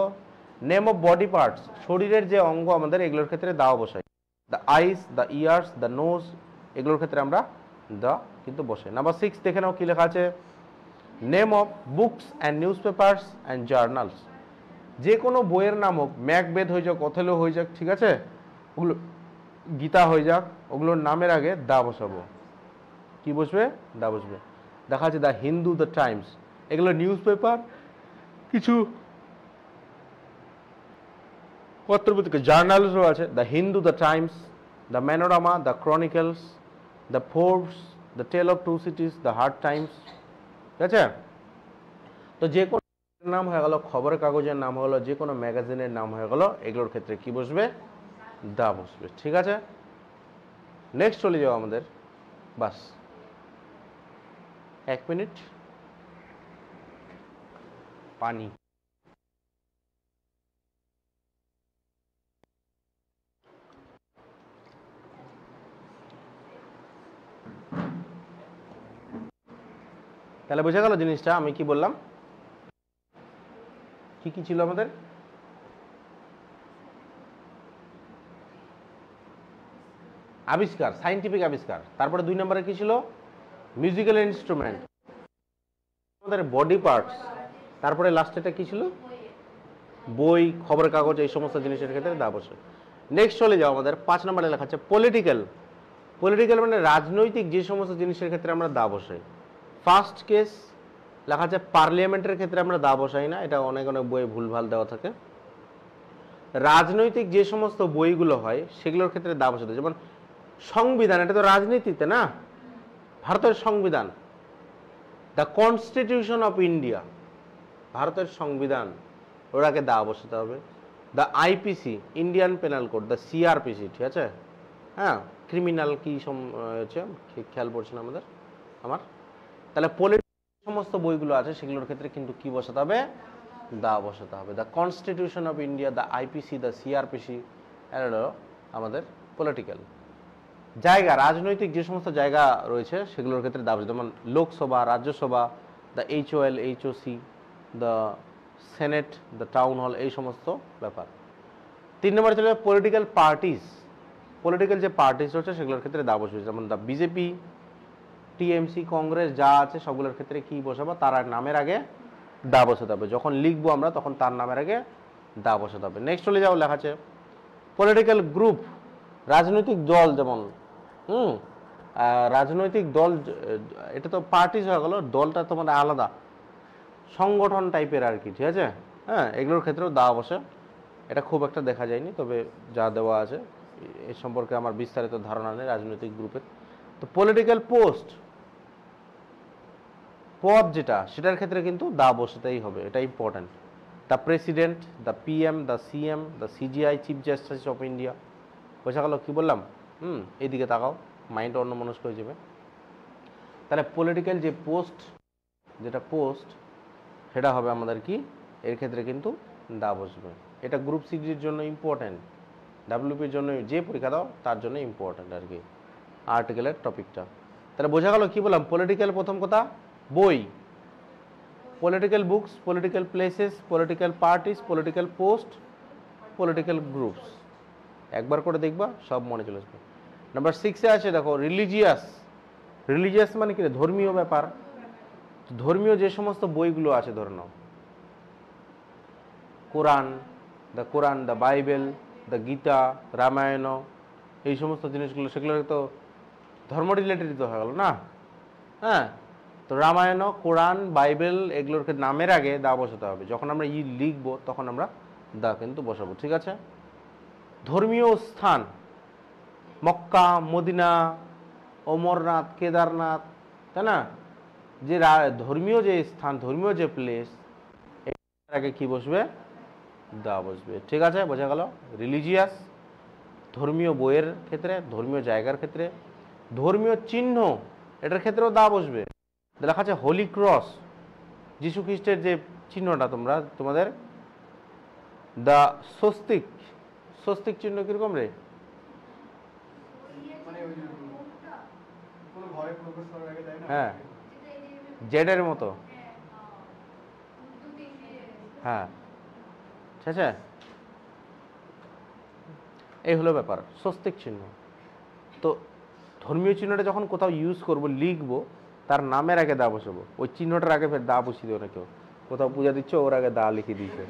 নেম অফ বডি পার্টস, শরীরের যে অঙ্গ আমাদের এগুলোর ক্ষেত্রে দাও বসাই। The eyes, the ears, the nose, এগুলোর ক্ষেত্রে আমরা দা কিন্তু বসাই। নাম্বার 6 দেখে নাও কি লেখা আছে, name of books and news papers and journals, যে কোনো বইয়ের নাম হোক, ম্যাকবেথ হয়ে যাক, অথেলো হয়ে যাক, ঠিক আছে, ওগুলো গীতা হয়ে যাক, ওগুলোর নামের আগে দা বসাবো। কি বসবে? দা বসবে। দেখা যাচ্ছে দ্য হিন্দু, দ্য টাইমস, এগুলো নিউজ পেপার, কিছু পত্রপত্রিকা জার্নালসও আছে। The Hindu, the Times, the Manorama, the Chronicles, the Forbes, the tale of two cities, the hard times, ঠিক আছে। তো যে কোনো নাম হয়ে গেল, খবরের কাগজের নাম হলো, যে কোনো ম্যাগাজিনের নাম হয়ে গেল, এগুলোর ক্ষেত্রে কি বসবে? দা বসবে। ঠিক আছে, নেক্সট চলে যাও আমাদের, বাস 1 মিনিট পানি। তাহলে বোঝা গেল জিনিসটা আমি কি বললাম, কি কি ছিল আমাদের? আবিষ্কার, সায়েন্টিফিক আবিষ্কার। তারপরে 2 নম্বরে কি ছিল? মিউজিক্যাল ইনস্ট্রুমেন্ট, আমাদের বডি পার্টস। তারপরে লাস্টেটা কি ছিল? বই, খবরের কাগজ, এই সমস্ত জিনিসের ক্ষেত্রে দা বসে। নেক্সট চলে যাও আমাদের 5 নম্বরে লেখা আছে পলিটিক্যাল। পলিটিক্যাল মানে রাজনৈতিক যে সমস্ত জিনিসের ক্ষেত্রে আমরা দা বসাই। ফার্স্ট কেস লেখা আছে পার্লামেন্টের ক্ষেত্রে আমরা দা বসাই না, এটা অনেক অনেক বইয়ে ভুলভাল দেওয়া থাকে। রাজনৈতিক যে সমস্ত বইগুলো হয় সেগুলোর ক্ষেত্রে দা বসাতে, যেমন সংবিধান, এটা তো রাজনীতিতে না, ভারতের সংবিধান, দ্য কনস্টিটিউশন অফ ইন্ডিয়া, ভারতের সংবিধান, ওটাকে দা বসাতে হবে। The IPC, Indian penal code, the CrPC, ঠিক আছে, হ্যাঁ, ক্রিমিনাল কি হচ্ছে খেয়াল পড়ছে না আমাদের আমার। তাহলে সমস্ত বইগুলো আছে সেগুলোর ক্ষেত্রে কিন্তু কি বসাতে হবে? দা বসাতে হবে। The constitution of India, the IPC, the CrPC, এগুলো আমাদের পলিটিক্যাল। জায়গা, রাজনৈতিক যে সমস্ত জায়গা রয়েছে সেগুলোর ক্ষেত্রে দা বসাতে, যেমন Lok Sabha, Rajya Sabha, the HOL, HOC, the senate, the town hall, এই সমস্ত ব্যাপার। 3 নম্বরে চলে যাবে পলিটিক্যাল পার্টিস। পলিটিক্যাল যে পার্টিস রয়েছে সেগুলোর ক্ষেত্রে দা বসবে, যেমন দ্য বিজেপি, টিএমসি, কংগ্রেস যা আছে সবগুলোর ক্ষেত্রে কি বসাবো? তার নামের আগে দা বসাতে হবে। যখন লিখবো আমরা তখন তার নামের আগে দা বসাতে হবে। নেক্সট চলে যাও, লেখা আছে পলিটিক্যাল গ্রুপ, রাজনৈতিক দল, যেমন রাজনৈতিক দল, এটা তো পার্টিস হয়ে গেল, দলটা তোমাদের আলাদা সংগঠন টাইপের আর কি, ঠিক আছে, হ্যাঁ, এগুলোর ক্ষেত্রেও দা বসে। এটা খুব একটা দেখা যায়নি, তবে যা দেওয়া আছে এ সম্পর্কে আমার বিস্তারিত ধারণা নেই রাজনৈতিক গ্রুপের। তো পলিটিক্যাল পোস্ট, পদ যেটা, সেটার ক্ষেত্রে কিন্তু দা বসাতেই হবে, এটা important. The president, the PM, the CM, the CGI, chief justice of India. বোঝা গেল কি বললাম? এইদিকে তাকাও, মাইন্ড অন্যমনস্ক হয়ে যাবে। তাহলে পলিটিক্যাল যে পোস্ট, যেটা পোস্ট, সেটা হবে আমাদের কি, এর ক্ষেত্রে কিন্তু দা বসবে। এটা গ্রুপ সিরিজের জন্য ইম্পর্টেন্ট, WPর জন্য যে পরীক্ষা দাও তার জন্য ইম্পর্টেন্ট আর কি আর্টিকেলের টপিকটা। তাহলে বোঝা গেল কি বললাম? পলিটিক্যাল প্রথম কথা বই, political books, political places, political parties, political post, political groups. একবার করে দেখবা সব মনে চলে আসবে। নাম্বার 6-এ আছে দেখো রিলিজিয়াস। রিলিজিয়াস মানে কি? ধর্মীয় ব্যাপার। ধর্মীয় যে সমস্ত বইগুলো আছে, ধরে নাও কোরআন, the Bible, the Gita, Ramayana, এই সমস্ত জিনিসগুলো, সেগুলো তো ধর্ম রিলেটেড তো হয়ে গেল না, হ্যাঁ। তো রামায়ণ, কোরআন, বাইবেল, এগুলোর নামের আগে দা বসাতে হবে। যখন আমরা লিখবো তখন আমরা দা কিন্তু বসাবো, ঠিক আছে। ধর্মীয় স্থান, মক্কা, মদিনা, অমরনাথ, কেদারনাথ, তাই না, যে ধর্মীয় যে স্থান, ধর্মীয় যে প্লেস, এর আগে কি বসবে? দা বসবে, ঠিক আছে, বোঝা গেল। রিলিজিয়াস, ধর্মীয় বইয়ের ক্ষেত্রে, ধর্মীয় জায়গার ক্ষেত্রে। ধর্মীয় চিহ্ন, এটার ক্ষেত্রেও দা বসবে। লেখা আছে হোলি ক্রস, যীশু খ্রিস্টের যে চিহ্নটা, তোমাদের দ্য স্বস্তিক, স্বস্তিক চিহ্ন কিরকম রে? হ্যাঁ জেডের মতো, হ্যাঁ ঠিক আছে। এই হলো ব্যাপার স্বস্তিক চিহ্ন। তো ধর্মীয় চিহ্নটা যখন কোথাও ইউজ করব, লিখবো, তার নামের আগে দা বসাবো। ওই চিহ্নটার আগে ফের দা বসিয়ে দেবো না কেউ। কোথাও পূজা দিচ্ছে ওর আগে দা লিখে দিয়েছে,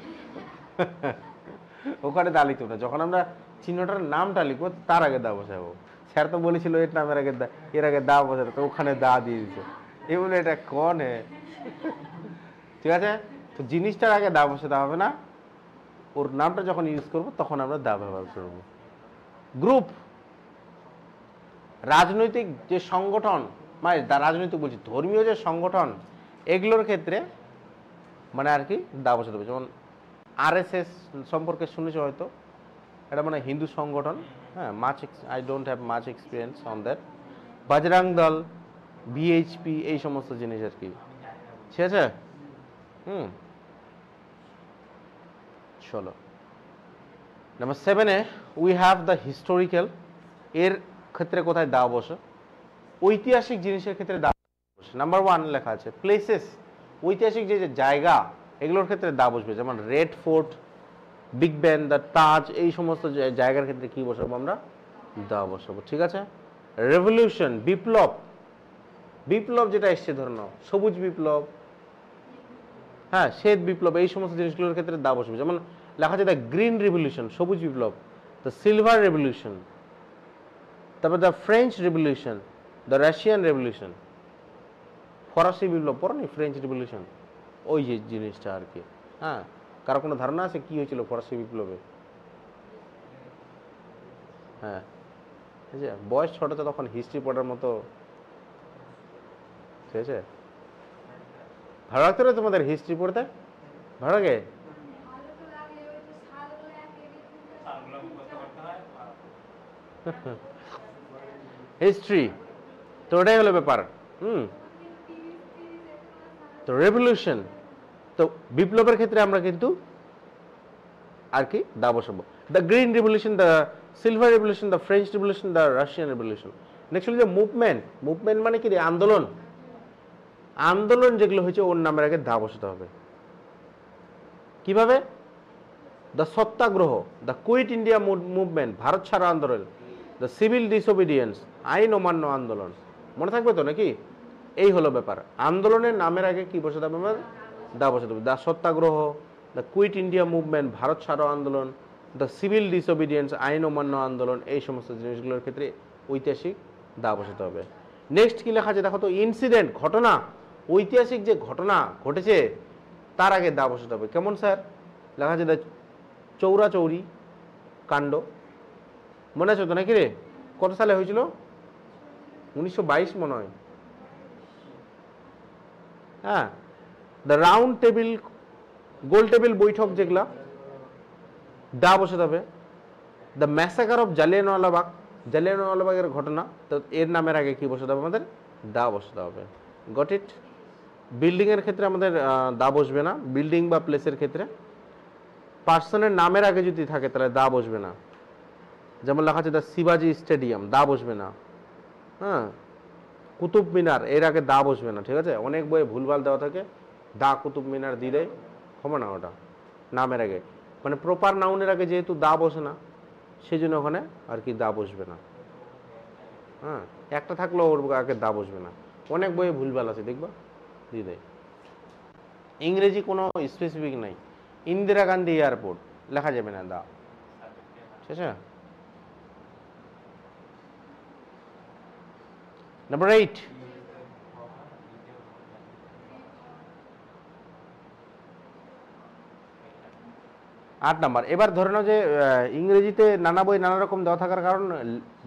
ওখানে দা লিখতে না। যখন আমরা চিহ্নটার নামটা লিখবো তার আগে দা বসাবো। স্যার তো বলেছিল এর নামের আগে দা, এর আগে দা বসাতে, তো ওখানে দা দিয়ে দিচ্ছে। এই বলে এটা কোন ঠিক আছে। তো জিনিসটার আগে দা বসাতে হবে না, ওর নামটা যখন ইউজ করবো তখন আমরা দা ব্যবহার করবো। গ্রুপ, রাজনৈতিক যে সংগঠন, মানে রাজনৈতিক বলছি ধর্মীয় যে সংগঠন, এগুলোর ক্ষেত্রে মানে আর কি দা বসাতে হবে। যেমন আরএসএস সম্পর্কে শুনেছো হয়তো, এটা মানে হিন্দু সংগঠন, হ্যাঁ I don't have much experience on that. Bajrang দল, বিএইচপি, এই সমস্ত জিনিস আর কি, ঠিক আছে। চলো নাম্বার 7-এ উই হ্যাভ দ্য হিস্টোরিক্যাল। এর ক্ষেত্রে কোথায় দা বসে? ঐতিহাসিক জিনিসের ক্ষেত্রে দা বসে। নাম্বার 1 লেখা আছে প্লেসেস, ঐতিহাসিক যে জায়গা, এগুলোর ক্ষেত্রে দা বসবে। যেমন Red Fort, Big Ben, the Taj, এই সমস্ত জায়গার ক্ষেত্রে কি বসাবো আমরা? দা বসাবো, ঠিক আছে। রেভলিউশন, বিপ্লব, বিপ্লব যেটা এসছে ধরে নাও, সবুজ বিপ্লব, হ্যাঁ শ্বেত বিপ্লব, এই সমস্ত জিনিসগুলোর ক্ষেত্রে দা বসবে। যেমন লেখা আছে দ্য গ্রিন রেভলিউশন, সবুজ বিপ্লব, দ্য সিলভার রেভলিউশন, তারপর the French revolution, the Russian revolution. ফরাসি বিপ্লব পড়নি, ফ্রেঞ্চ রেভলিউশন, ওই যে জিনিসটা আর কি। হ্যাঁ, কারো কোনো ধারণা আছে কি হয়েছিল ফরাসি বিপ্লবে? হ্যাঁ, ঠিক আছে, বয়স ছোটতে তখন হিস্ট্রি পড়ার মতো, ঠিক আছে। ভালো লাগতো না তোমাদের হিস্ট্রি পড়তে? ভালো লাগে? হিস্ট্রি তো ওটাই হলো ব্যাপার। তো রেভলিউশন, তো বিপ্লবের ক্ষেত্রে আমরা কিন্তু আর কি দা বসাবো। The green revolution, the silver revolution, the French revolution, the Russian revolution. Next হলো যে মুভমেন্ট, মুভমেন্ট মানে কি? আন্দোলন, আন্দোলন যেগুলো হয়েছে ওর নামের আগে দা বসাতে হবে। কিভাবে? The Satyagraha, the quit India movement, Bharat ছাড়ো আন্দোলন, দ্য সিভিল ডিসোবিডিয়েন্স, আইন অমান্য আন্দোলন। মনে থাকবে তো নাকি? এই হলো ব্যাপার। আন্দোলনের নামের আগে কি বসাতে হবে? দা বসাতে হবে। The Satyagraha, the quit India movement, Bharat ছাড়ো আন্দোলন, দ্য সিভিল ডিসোবিডিয়েন্স, আইন অমান্য আন্দোলন, এই সমস্ত জিনিসগুলোর ক্ষেত্রে ঐতিহাসিক দা বসাতে হবে। নেক্সট কি লেখা আছে দেখো তো? ইনসিডেন্ট, ঘটনা, ঐতিহাসিক যে ঘটনা ঘটেছে তার আগে দা বসাতে হবে। কেমন স্যার? লেখা আছে দ্য চৌরাচৌরি কাণ্ড, মনে আছে তো নাকি রে? কত সালে হয়েছিল? 1922 মনে হয়। হ্যাঁ, the round table, goal table বৈঠক, যেগুলা দা বসাতে হবে। দ্য ম্যাসাকার অফ জালিয়ানওয়ালাবাগ, জালিয়ানওয়ালাবাগের ঘটনা, তো এর নামের আগে কি বসাতে হবে? আমাদের দা বসাতে হবে। Got it? বিল্ডিং এর ক্ষেত্রে আমাদের দা বসবে না, বিল্ডিং বা প্লেসের ক্ষেত্রে। পার্সনের নামের আগে যদি থাকে তাহলে দা বসবে না। যেমন লেখা আছে দ্য শিবাজি স্টেডিয়াম, দা বসবে না। হ্যাঁ, কুতুব মিনার, এর আগে দা বসবে না, ঠিক আছে। অনেক বইয়ে ভুলভাল দেওয়া থাকে, দা কুতুব মিনার দিলে হবে না, ওটা নামের আগে, মানে প্রপার নাউনের আগে যেহেতু দা বসে না সেই জন্য ওখানে আর কি দা বসবে না। হ্যাঁ, একটা থাকলেও ওর আগে দা বসবে না, অনেক বইয়ে ভুলভাল আছে দেখবা দিয়ে দেয়। ইংরেজি কোনো স্পেসিফিক নাই, ইন্দিরা গান্ধী এয়ারপোর্ট লেখা যাবে না দা, ঠিক আছে। Number 8, number. এবার ধরে নাও যে ইংরেজিতে নানা বই নানা রকম দেওয়া থাকার কারণ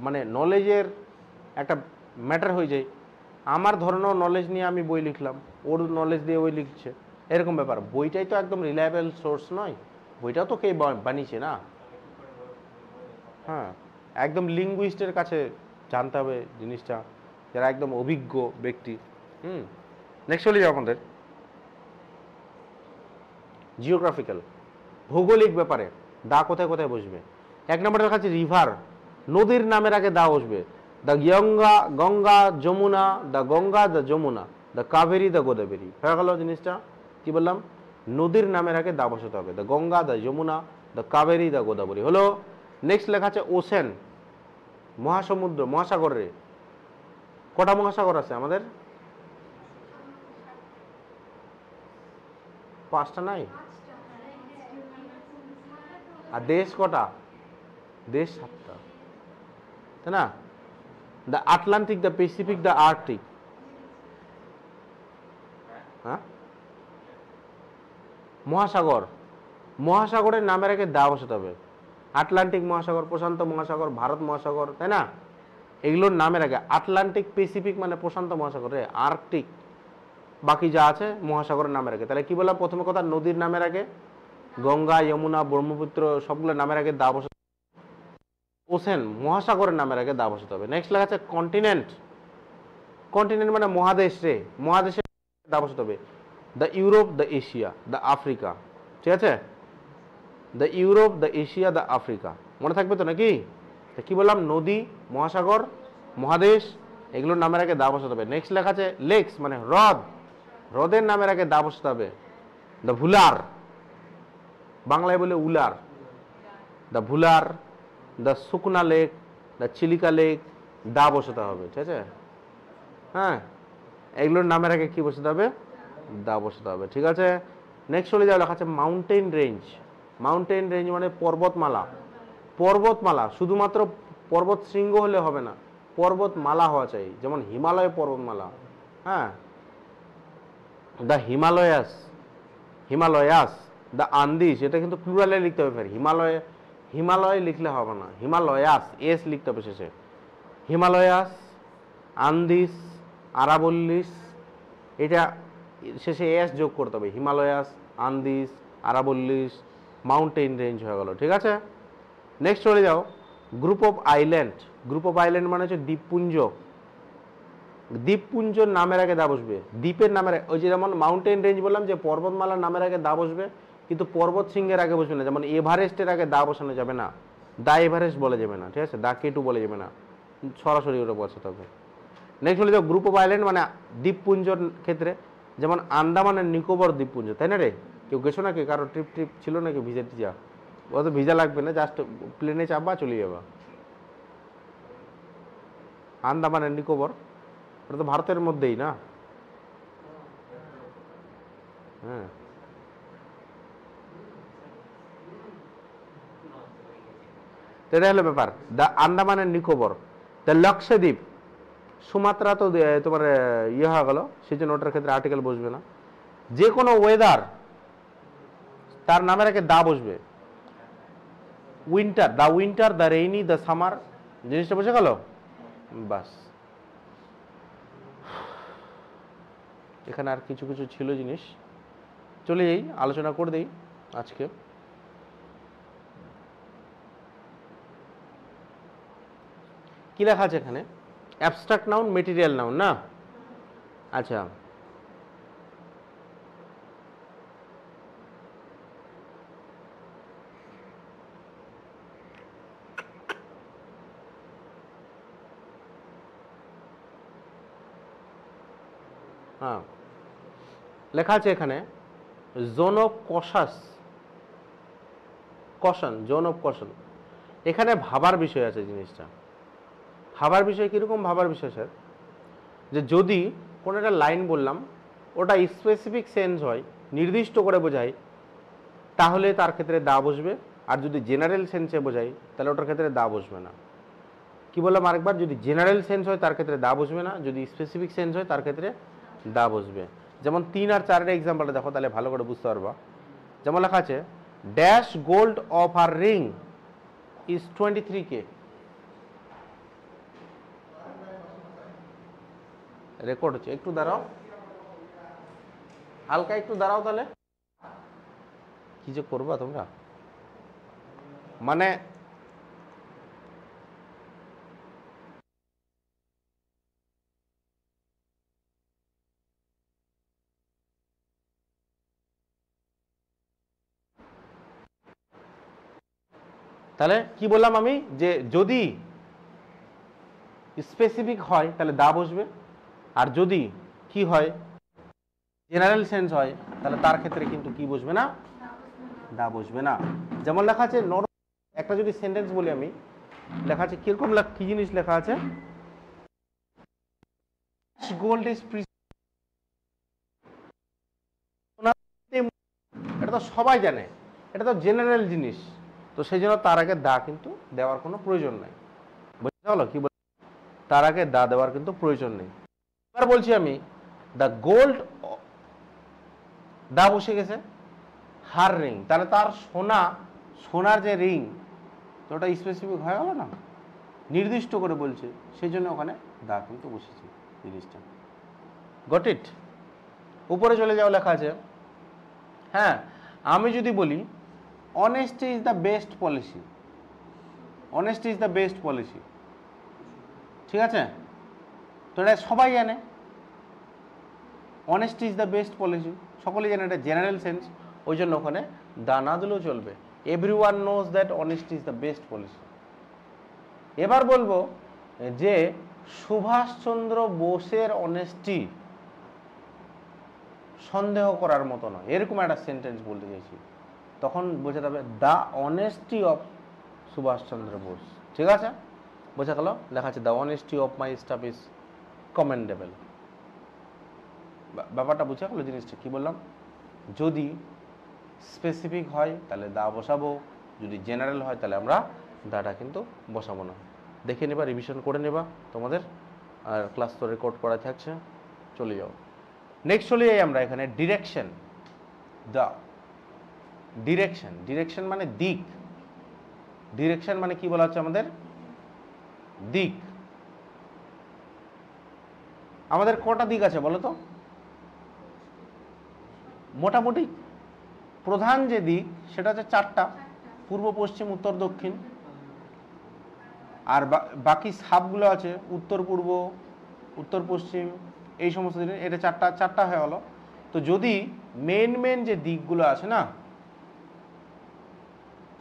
মানে নলেজের একটা ম্যাটার হয়ে যায়। আমার ধরে নাও নলেজ নিয়ে আমি বই লিখলাম, ওর নলেজ দিয়ে বই লিখছে, এরকম ব্যাপার। বইটাই তো একদম রিলায়েবল সোর্স নয়, বইটাও তো কে বানিয়েছে না। হ্যাঁ, একদম লিঙ্গুইস্টের কাছে জানতে হবে জিনিসটা, যারা একদম অভিজ্ঞ ব্যক্তি। নেক্সট হলে আমাদের জিওগ্রাফিক্যাল, ভৌগোলিক ব্যাপারে দা কোথায় কোথায় বসবে। 1 নম্বরের কাছে রিভার, নদীর নামের আগে দা বসবে। The Ganga Yamuna, the Yamuna, the Kaveri, the Godavari. হয়ে গেল জিনিসটা। কি বললাম? নদীর নামের আগে দা বসাতে হবে। The Ganga, the Yamuna, the Kaveri, the Godavari হলো। নেক্সট লেখা আছে ওশেন, মহাসমুদ্র, মহাসাগরে। কটা মহাসাগর আছে আমাদের? 5টা নাই? আর দেশ কটা? দেশ 7টা, তাই না? The Atlantic, the Pacific, the Arctic. হ্যাঁ, মহাসাগর, মহাসাগরের নামের আগে দা বসাতে হবে। আটলান্টিক মহাসাগর, প্রশান্ত মহাসাগর, ভারত মহাসাগর, তাই না? এগুলোর নামের আগে আটলান্টিক, প্যাসিফিক মানে প্রশান্ত মহাসাগর, রে আর্কটিক, বাকি যা আছে মহাসাগরের নামের আগে। তাহলে কি বললাম? প্রথমে কথা, নদীর নামের আগে গঙ্গা, যমুনা, ব্রহ্মপুত্র সবগুলো নামের আগে দা বসাতে। ওশেন, মহাসাগরের নামের আগে দা বসাতে হবে। নেক্সট লেখা আছে কন্টিনেন্ট, কন্টিনেন্ট মানে মহাদেশ, রে মহাদেশের দা বসাতে হবে। The Europe, the Asia, the Africa. ঠিক আছে? The Europe, the Asia, the Africa. মনে থাকবে তো নাকি? কি বললাম? নদী, মহাসাগর, মহাদেশ, এগুলোর নামের আগে দা বসাতে হবে। নেক্সট লেখা আছে লেকস মানে হ্রদ, হ্রদের নামের আগে দা বসাতে হবে। দ্য ভুলার, বাংলায় বলে Wular, the Wular, the Sukna lake, the Chilika lake, the বসাতে হবে। ঠিক আছে? হ্যাঁ, এগুলোর নামের আগে কি বসাতে হবে? দা বসাতে হবে। ঠিক আছে? নেক্সট চলে যাওয়া লেখা আছে মাউন্টেন রেঞ্জ। মাউন্টেন রেঞ্জ মানে পর্বতমালা। পর্বতমালা শুধুমাত্র পর্বত শৃঙ্গ হলে হবে না, পর্বতমালা হওয়া চাই। যেমন হিমালয় পর্বতমালা। হ্যাঁ, the Himalayas, Himalayas, the Andes, এটা কিন্তু প্লুরালে লিখতে হবে। হিমালয়, হিমালয় লিখলে হবে না, হিমালয়াস, এস লিখতে হবে শেষে। হিমালয়াস, আন্দিস, আরাবল্লিস, এটা শেষে এস যোগ করতে হবে। হিমালয়াস, আন্দিস, আরাবল্লিস, মাউন্টেন রেঞ্জ হয়ে গেল। ঠিক আছে? নেক্সট চলে যাও group of island. Group of island মানে হচ্ছে দ্বীপপুঞ্জ। দ্বীপপুঞ্জর নামের আগে দা বসবে। দ্বীপের নামের, ওই যে যেমন মাউন্টেন রেঞ্জ বললাম যে পর্বতমালার নামের আগে দা বসবে, কিন্তু পর্বত শৃঙ্গের আগে বসবে না। যেমন এভারেস্টের আগে দা বসানো যাবে না, দা এভারেস্ট বলা যাবে না। ঠিক আছে? দা কেটু বলা যাবে না, সরাসরি ওটা বসাতে হবে। নেক্সট হলে যাও গ্রুপ অফ আইল্যান্ড মানে দ্বীপপুঞ্জর ক্ষেত্রে, যেমন আন্দামান নিকোবর দ্বীপপুঞ্জ, তাই না রে? কেউ গেছো নাকি? কারো ট্রিপ ছিল নাকি? ভিজা টিজা? অত ভিজা লাগবে না, জাস্ট প্লেনে চাপবা, চলে যাবা। আন্দামান নিকোবর, ওটা তো ভারতের মধ্যেই না? হ্যাঁ, এটা হলো ব্যাপার। The Andaman and Nicobar, the Lakshadweep, Sumatra তো তোমার ইয়ে হয়ে গেল, সেই জন্য ওটার ক্ষেত্রে আর্টিকেল বসবে না। যে কোনো ওয়েদার তার নামের আগে দা বসবে। Winter, the winter, the rainy, the summer, জিনিসটা বুঝে গেল? বাস, এখানে আর কিছু কিছু ছিল জিনিস, চলে যাই, আলোচনা করে দিই আজকে। কি লেখা আছে এখানে? অ্যাবস্ট্রাক্ট নাউন, মেটেরিয়াল নাউন, না? আচ্ছা, হ্যাঁ, লেখা আছে এখানে zone of কশাস, caution, zone of caution. এখানে ভাবার বিষয় আছে জিনিসটা। ভাবার বিষয় কীরকম? ভাবার বিষয় স্যার, যে যদি কোনো একটা লাইন বললাম, ওটা স্পেসিফিক সেন্স হয়, নির্দিষ্ট করে বোঝায়, তাহলে তার ক্ষেত্রে দা বসবে। আর যদি জেনারেল সেন্সে বোঝাই, তাহলে ওটার ক্ষেত্রে দা বসবে না। কি বললাম আরেকবার? যদি জেনারেল সেন্স হয় তার ক্ষেত্রে দা বসবে না, যদি স্পেসিফিক সেন্স হয় তার ক্ষেত্রে দা বসবে। যেমন 3 আর 4-এর এক্সাম্পলটা দেখো, তাহলে ভালো করে বুঝতে পারবা। যেমন লেখা আছে dash gold of our ring is 23K। Record হচ্ছে, একটু দাঁড়াও, হালকা একটু দাঁড়াও। তাহলে কি যে করবা তোমরা, মানে তাহলে কি বললাম আমি? যে যদি স্পেসিফিক হয় তাহলে দা বসবে, আর যদি কি হয় জেনারেল সেন্স হয় তাহলে তার ক্ষেত্রে কিন্তু কি বসবে না, দা বসবে না। যেমন লেখা আছে একটা যদি সেন্টেন্স বলি আমি, লেখা আছে কিরকম, কি জিনিস লেখা আছে, গোল্ড ইজ, এটা তো সবাই জানে, এটা তো জেনারেল জিনিস, তো সেই জন্য তার আগে দা কিন্তু দেওয়ার কোনো প্রয়োজন নাই। বুঝতে হলো কি বল, তার আগে দা দেওয়ার কিন্তু প্রয়োজন নেই। এবার বলছি আমি দ্য গোল্ড, দা বসে গেছে, হার রিং, তাহলে তার সোনার যে রিং, তো ওটা স্পেসিফিক হয়ে গেল না, নির্দিষ্ট করে বলছে, সেই জন্য ওখানে দা কিন্তু বসেছে জিনিসটা। Got it? উপরে চলে যাও, লেখা আছে, হ্যাঁ আমি যদি বলি honesty is the best policy, honesty is the best policy, ঠিক আছে, তো এটা সবাই জানে, honesty is the best policy, সকলেই জানে, এটা জেনারেল সেন্স, ওই জন্য ওখানে দা না দিলেও চলবে, everyone knows that honesty is the best policy. এবার বলবো যে সুভাষচন্দ্র বোসের অনেস্টি সন্দেহ করার মতো নয়, এরকম একটা সেন্টেন্স বলতে চাইছি, তখন বোঝাতে হবে the honesty of Subhash Chandra Bose, ঠিক আছে, বোঝা গেল, লেখা আছে the honesty of my staff is commendable. ব্যাপারটা বুঝা গেল জিনিসটা কি বললাম, যদি স্পেসিফিক হয় তাহলে দা বসাবো, যদি জেনারেল হয় তাহলে আমরা দাটা কিন্তু বসাবো না। দেখে নেবা, রিভিশন করে নেবা তোমাদের, আর ক্লাস তো রেকর্ড করা থাকছে, চলে যাও। নেক্সট চলে যাই আমরা এখানে ডিরেকশন, দা ডিরেকশন, ডিরেকশন মানে দিক, ডিরেকশন মানে কি বলা হচ্ছে আমাদের, দিক। আমাদের কটা দিক আছে বলো তো, মোটামুটি প্রধান যে দিক সেটা হচ্ছে চারটা, পূর্ব পশ্চিম উত্তর দক্ষিণ, আর বাকি সাবগুলো আছে উত্তর পূর্ব উত্তর পশ্চিম, এই সমস্ত দিকে, এটা চারটা হয়ে গেল। তো যদি মেন যে দিকগুলো আছে না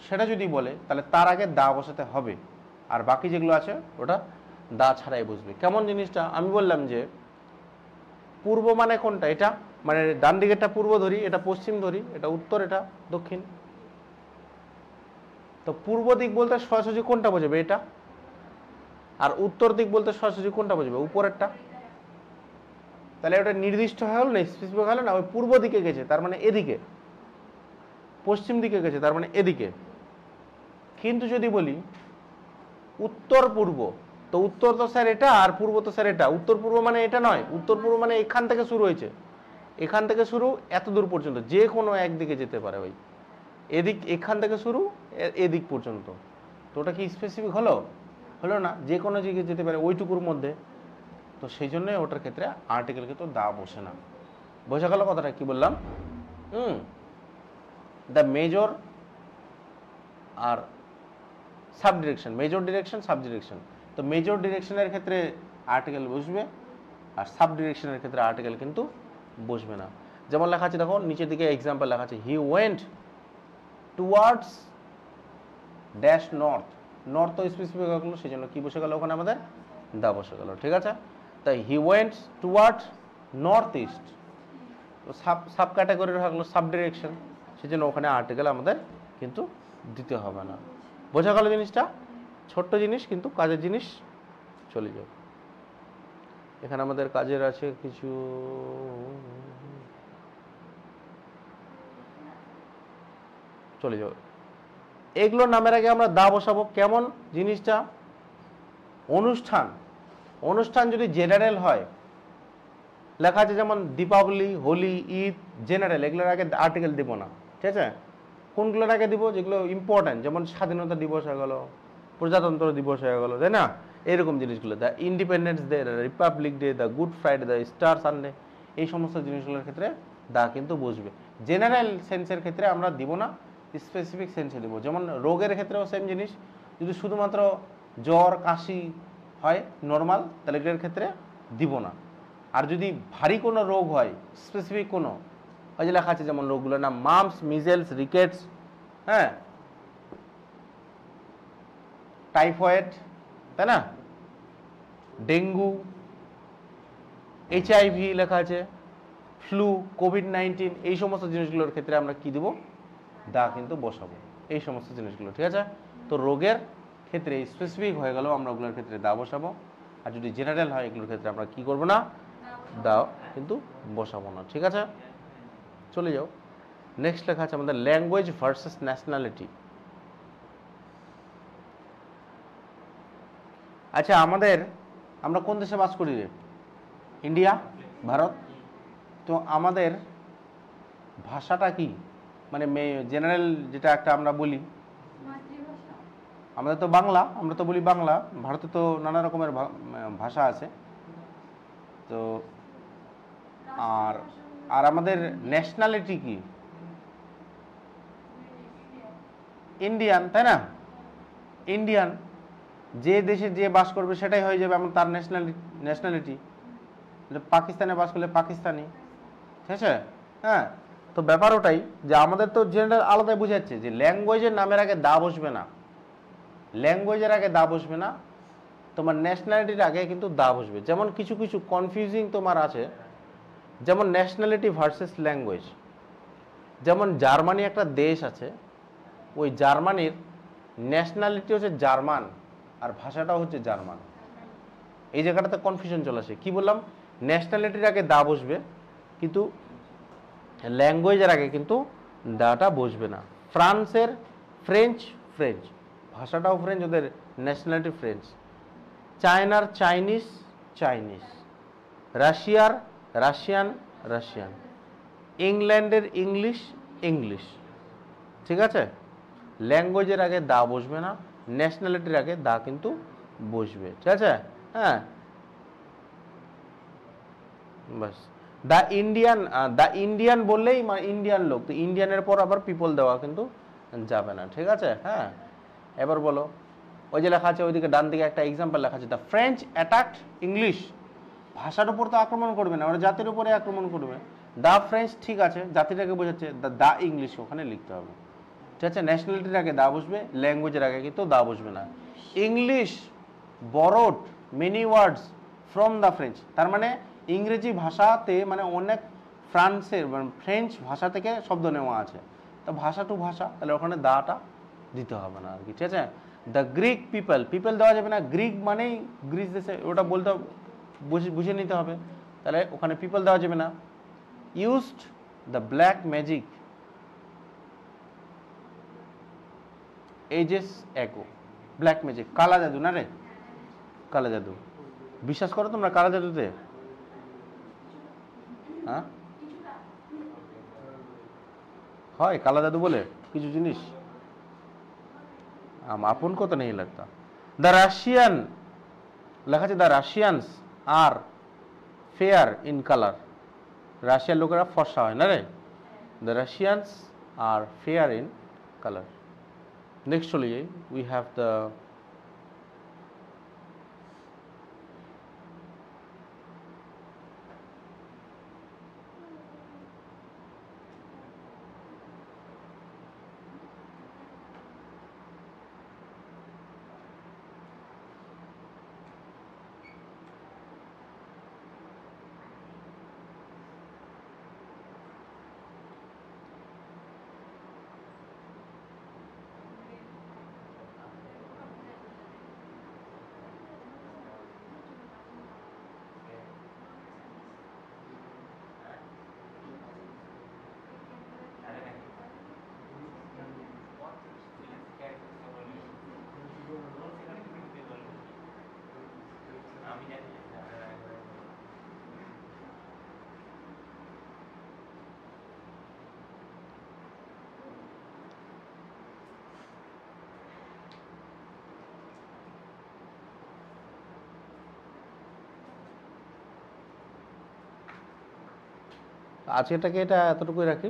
সেটা যদি বলে তাহলে তার আগে দা বসাতে হবে, আর বাকি যেগুলো আছে ওটা দা ছাড়াই বসবে। কেমন জিনিসটা, আমি বললাম যে পূর্ব মানে কোনটা, এটা মানে ডান দিকেরটা পূর্ব ধরি, এটা পশ্চিম ধরি, এটা উত্তর, এটা দক্ষিণ, তো পূর্ব দিক বলতে সোজাসুজি কোনটা বোঝাবে, এটা, আর উত্তর দিক বলতে সোজাসুজি কোনটা বোঝাবে, উপরেরটা। তাহলে ওটা নির্দিষ্ট হয়ে গেল না, স্পেসিফিক হলো না, ওই পূর্ব দিকে গেছে তার মানে এদিকে, পশ্চিম দিকে গেছে তার মানে এদিকে। কিন্তু যদি বলি উত্তর পূর্ব, তো উত্তর তো স্যার এটা, আর পূর্ব তো স্যার এটা, উত্তর পূর্ব মানে এটা নয়, উত্তর পূর্ব মানে এখান থেকে শুরু হয়েছে, এখান থেকে শুরু এত দূর পর্যন্ত, যে কোনো একদিকে যেতে পারে, ওই এদিক, এখান থেকে শুরু এদিক পর্যন্ত, তো ওটা কি স্পেসিফিক হলো, হলো না, যে কোনো দিকে যেতে পারে ওইটুকুর মধ্যে, তো সেই জন্য ওটার ক্ষেত্রে আর্টিকেল কিন্তু দা বসে না। বোঝা গেল কথাটা কি বললাম? দ্য মেজর আর sub direction, major direction, sub direction, তো মেজর ডিরেকশনের ক্ষেত্রে আর্টিকেল বসবে, আর সাব ডিরেকশনের ক্ষেত্রে আর্টিকেল কিন্তু বসবে না। যেমন লেখা আছে দেখো নিচের দিকে এক্সাম্পল লেখা আছে, he went towards dash north, north তো স্পেসিফিক হয়ে গেল, সেই জন্য কি বসে গেল ওখানে আমাদের, দা বসে গেল, ঠিক আছে। তাই he went towards north east, তো সাব ক্যাটাগরি হয়ে গেলো সাব ডিরেকশন, সেই জন্য ওখানে আর্টিকেল আমাদের কিন্তু দিতে হবে না। বোঝা গেল জিনিসটা, ছোট্ট জিনিস কিন্তু কাজের জিনিস। চলে যাও, এখানে আমাদের কাজের আছে কিছু, চলে যাও, এগুলো নামের আগে আমরা দা বসাবো। কেমন জিনিসটা, অনুষ্ঠান, অনুষ্ঠান যদি জেনারেল হয়, লেখা আছে যেমন দীপাবলি, হোলি, ঈদ, জেনারেল, এগুলোর আগে আর্টিকেল দিব না, ঠিক আছে। কোনগুলোর আগে দিব, যেগুলো ইম্পর্টেন্ট, যেমন স্বাধীনতা দিবস হয়ে গেল, প্রজাতন্ত্র দিবস হয়ে গেল, তাই না, এরকম জিনিসগুলো, the independence day, Republic day, the good Friday, the star Sunday, এই সমস্ত জিনিসগুলোর ক্ষেত্রে দা কিন্তু বসবে। জেনারেল সেন্সের ক্ষেত্রে আমরা দিব না, স্পেসিফিক সেন্সে দিব। যেমন রোগের ক্ষেত্রেও সেম জিনিস, যদি শুধুমাত্র জ্বর কাশি হয় নর্মাল, তাহলে এগুলোর ক্ষেত্রে দিব না। আর যদি ভারী কোনো রোগ হয়, স্পেসিফিক কোনো, ওই যে লেখা আছে যেমন রোগগুলোর নাম, মাম্পস, মিজেলস, রিকেটস, হ্যাঁ, টাইফয়েড, তাই না, ডেঙ্গু, HIV লেখা আছে, ফ্লু, COVID-19, এই সমস্ত জিনিসগুলোর ক্ষেত্রে আমরা কি দেব, দা কিন্তু বসাবো, এই সমস্ত জিনিসগুলো। ঠিক আছে, তো রোগের ক্ষেত্রে স্পেসিফিক হয়ে গেল আমরা ওগুলোর ক্ষেত্রে দা বসাবো, আর যদি জেনারেল হয় এগুলোর ক্ষেত্রে আমরা কি করব না, দা কিন্তু বসাবো না। ঠিক আছে, চলে যাও। নেক্সট লেখা আছে আমাদের ল্যাঙ্গুয়েজ ভার্সেস ন্যাশনালিটি। আচ্ছা, আমরা কোন দেশে বাস করি রে? ইন্ডিয়া, ভারত। তো আমাদের ভাষাটা কি, মানে জেনারেল যেটা একটা আমরা বলি, আমাদের তো বাংলা, আমরা তো বলি বাংলা। ভারতে তো নানা রকমের ভাষা আছে। তো আর আর আমাদের ন্যাশনালিটি কি? ইন্ডিয়ান, তাই না? ইন্ডিয়ান, যে দেশে যে বাস করবে সেটাই হয়ে যাবে তার ন্যাশনালিটি। পাকিস্তানে বাস করলে পাকিস্তানি। ঠিক আছে, হ্যাঁ। তো ব্যাপার ওটাই যে আমাদের তো জেনারেল আলাদাই বোঝাচ্ছে যে ল্যাঙ্গুয়েজের নামের আগে দা বসবে না, ল্যাঙ্গুয়েজের আগে দা বসবে না, তোমার ন্যাশনালিটির আগে কিন্তু দা বসবে। যেমন কিছু কিছু কনফিউজিং তোমার আছে, যেমন ন্যাশনালিটি ভার্সেস ল্যাঙ্গুয়েজ। যেমন জার্মানি একটা দেশ আছে, ওই জার্মানির ন্যাশনালিটি হচ্ছে জার্মান আর ভাষাটাও হচ্ছে জার্মান। এই জায়গাটাতে কনফিউশন চলে আসে। কি বললাম, ন্যাশনালিটির আগে দা বসবে, কিন্তু ল্যাঙ্গুয়েজের আগে কিন্তু দাটা বসবে না। ফ্রান্সের ফ্রেঞ্চ, ভাষাটাও ফ্রেঞ্চ, ওদের ন্যাশনালিটি ফ্রেঞ্চ। চায়নার চাইনিজ, রাশিয়ার রাশিয়ান, ইংল্যান্ডের ইংলিশ। ঠিক আছে, ল্যাঙ্গুয়েজের আগে দা বসবে না, ন্যাশনালিটির আগে দা কিন্তু বসবে। ঠিক আছে, হ্যাঁ, বাস। দ্য ইন্ডিয়ান বললেই ইন্ডিয়ান লোক, তো ইন্ডিয়ানের পর আবার পিপল দেওয়া কিন্তু যাবে না। ঠিক আছে, হ্যাঁ। এবার বলো, ওই যে লেখা আছে ওইদিকে ডান দিকে একটা এক্সাম্পল লেখা আছে, দ্য ফ্রেঞ্চ অ্যাটাকড ইংলিশ। ভাষার উপর তো আক্রমণ করবে না, ওরা জাতির উপরে আক্রমণ করবে। দ্য ফ্রেঞ্চ, ঠিক আছে, জাতিটাকে বোঝাচ্ছে, দ্য ইংলিশ ওখানে লিখতে হবে। ঠিক আছে, ন্যাশনালিটির আগে দা বসবে, ল্যাঙ্গুয়েজের আগে কিন্তু দা বসবে না। English borrowed many words from the French, তার মানে ইংরেজি ভাষাতে মানে অনেক ফ্রেঞ্চ ভাষা থেকে শব্দ নেওয়া আছে। তো ভাষা টু ভাষা, তাহলে ওখানে দাটা দিতে হবে না আর কি। ঠিক আছে, দ্য গ্রিক পিপল দেওয়া যাবে না, গ্রিক মানেই গ্রিস দেশে, ওটা বলতে বুঝে নিতে হবে, তাহলে ওখানে পিপল দেওয়া যাবে না। Used the black magic ages ago, black magic কালা জাদু না রে, কালা জাদু। বিশ্বাস করো তোমরা কালা জাদুতে? হ্যাঁ, হয় কালা জাদু বলে কিছু জিনিস, আপন কত নেই লাগতা। দ্য রাশিয়ান লেখা আছে, the Russians are fair in colour, রাশিয়ার লোকেরা ফর্সা হয় না রে। The Russians are fair in colour. Next চলে যাই, উই হ্যাভ দ্য আজকেটাকে এটা এতটুকুই রাখি।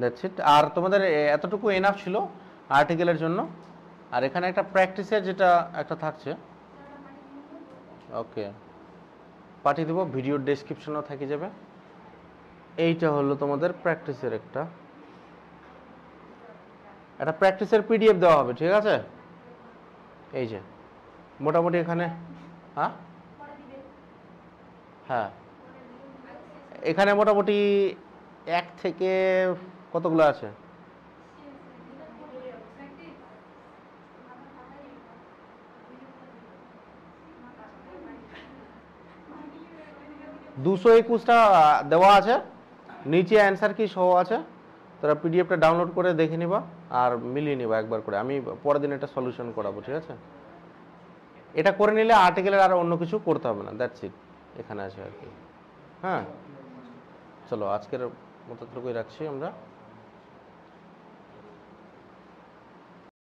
That's it. আর তোমাদের এতটুকু এনাফ ছিল আর্টিকেলের জন্য। আর এখানে একটা প্র্যাকটিসের যেটা একটা থাকছে, ওকে পাঠিয়ে দেবো, ভিডিওর ডেসক্রিপশনেও থেকে যাবে। এইটা হলো তোমাদের প্র্যাকটিসের একটা প্র্যাকটিসের PDF দেওয়া হবে। ঠিক আছে। এই যে মোটামুটি এখানে, হ্যাঁ হ্যাঁ এখানে মোটামুটি 1 থেকে কতগুলো আছে, দুশো 21টা দেওয়া আছে, নিচে অ্যান্সার কি সহ আছে, তোরা পিডিএফটা ডাউনলোড করে দেখে নিবা আর মিলিয়ে নিবা একবার করে। আমি পরের দিন এটা সলিউশন করাবো, ঠিক আছে? এটা করে নিলে আর্টিকেলের আর অন্য কিছু করতে হবে না, দ্যাটস ইট, এখানে আছে আর কি। হ্যাঁ, চলো আজকের মতো রাখছি আমরা।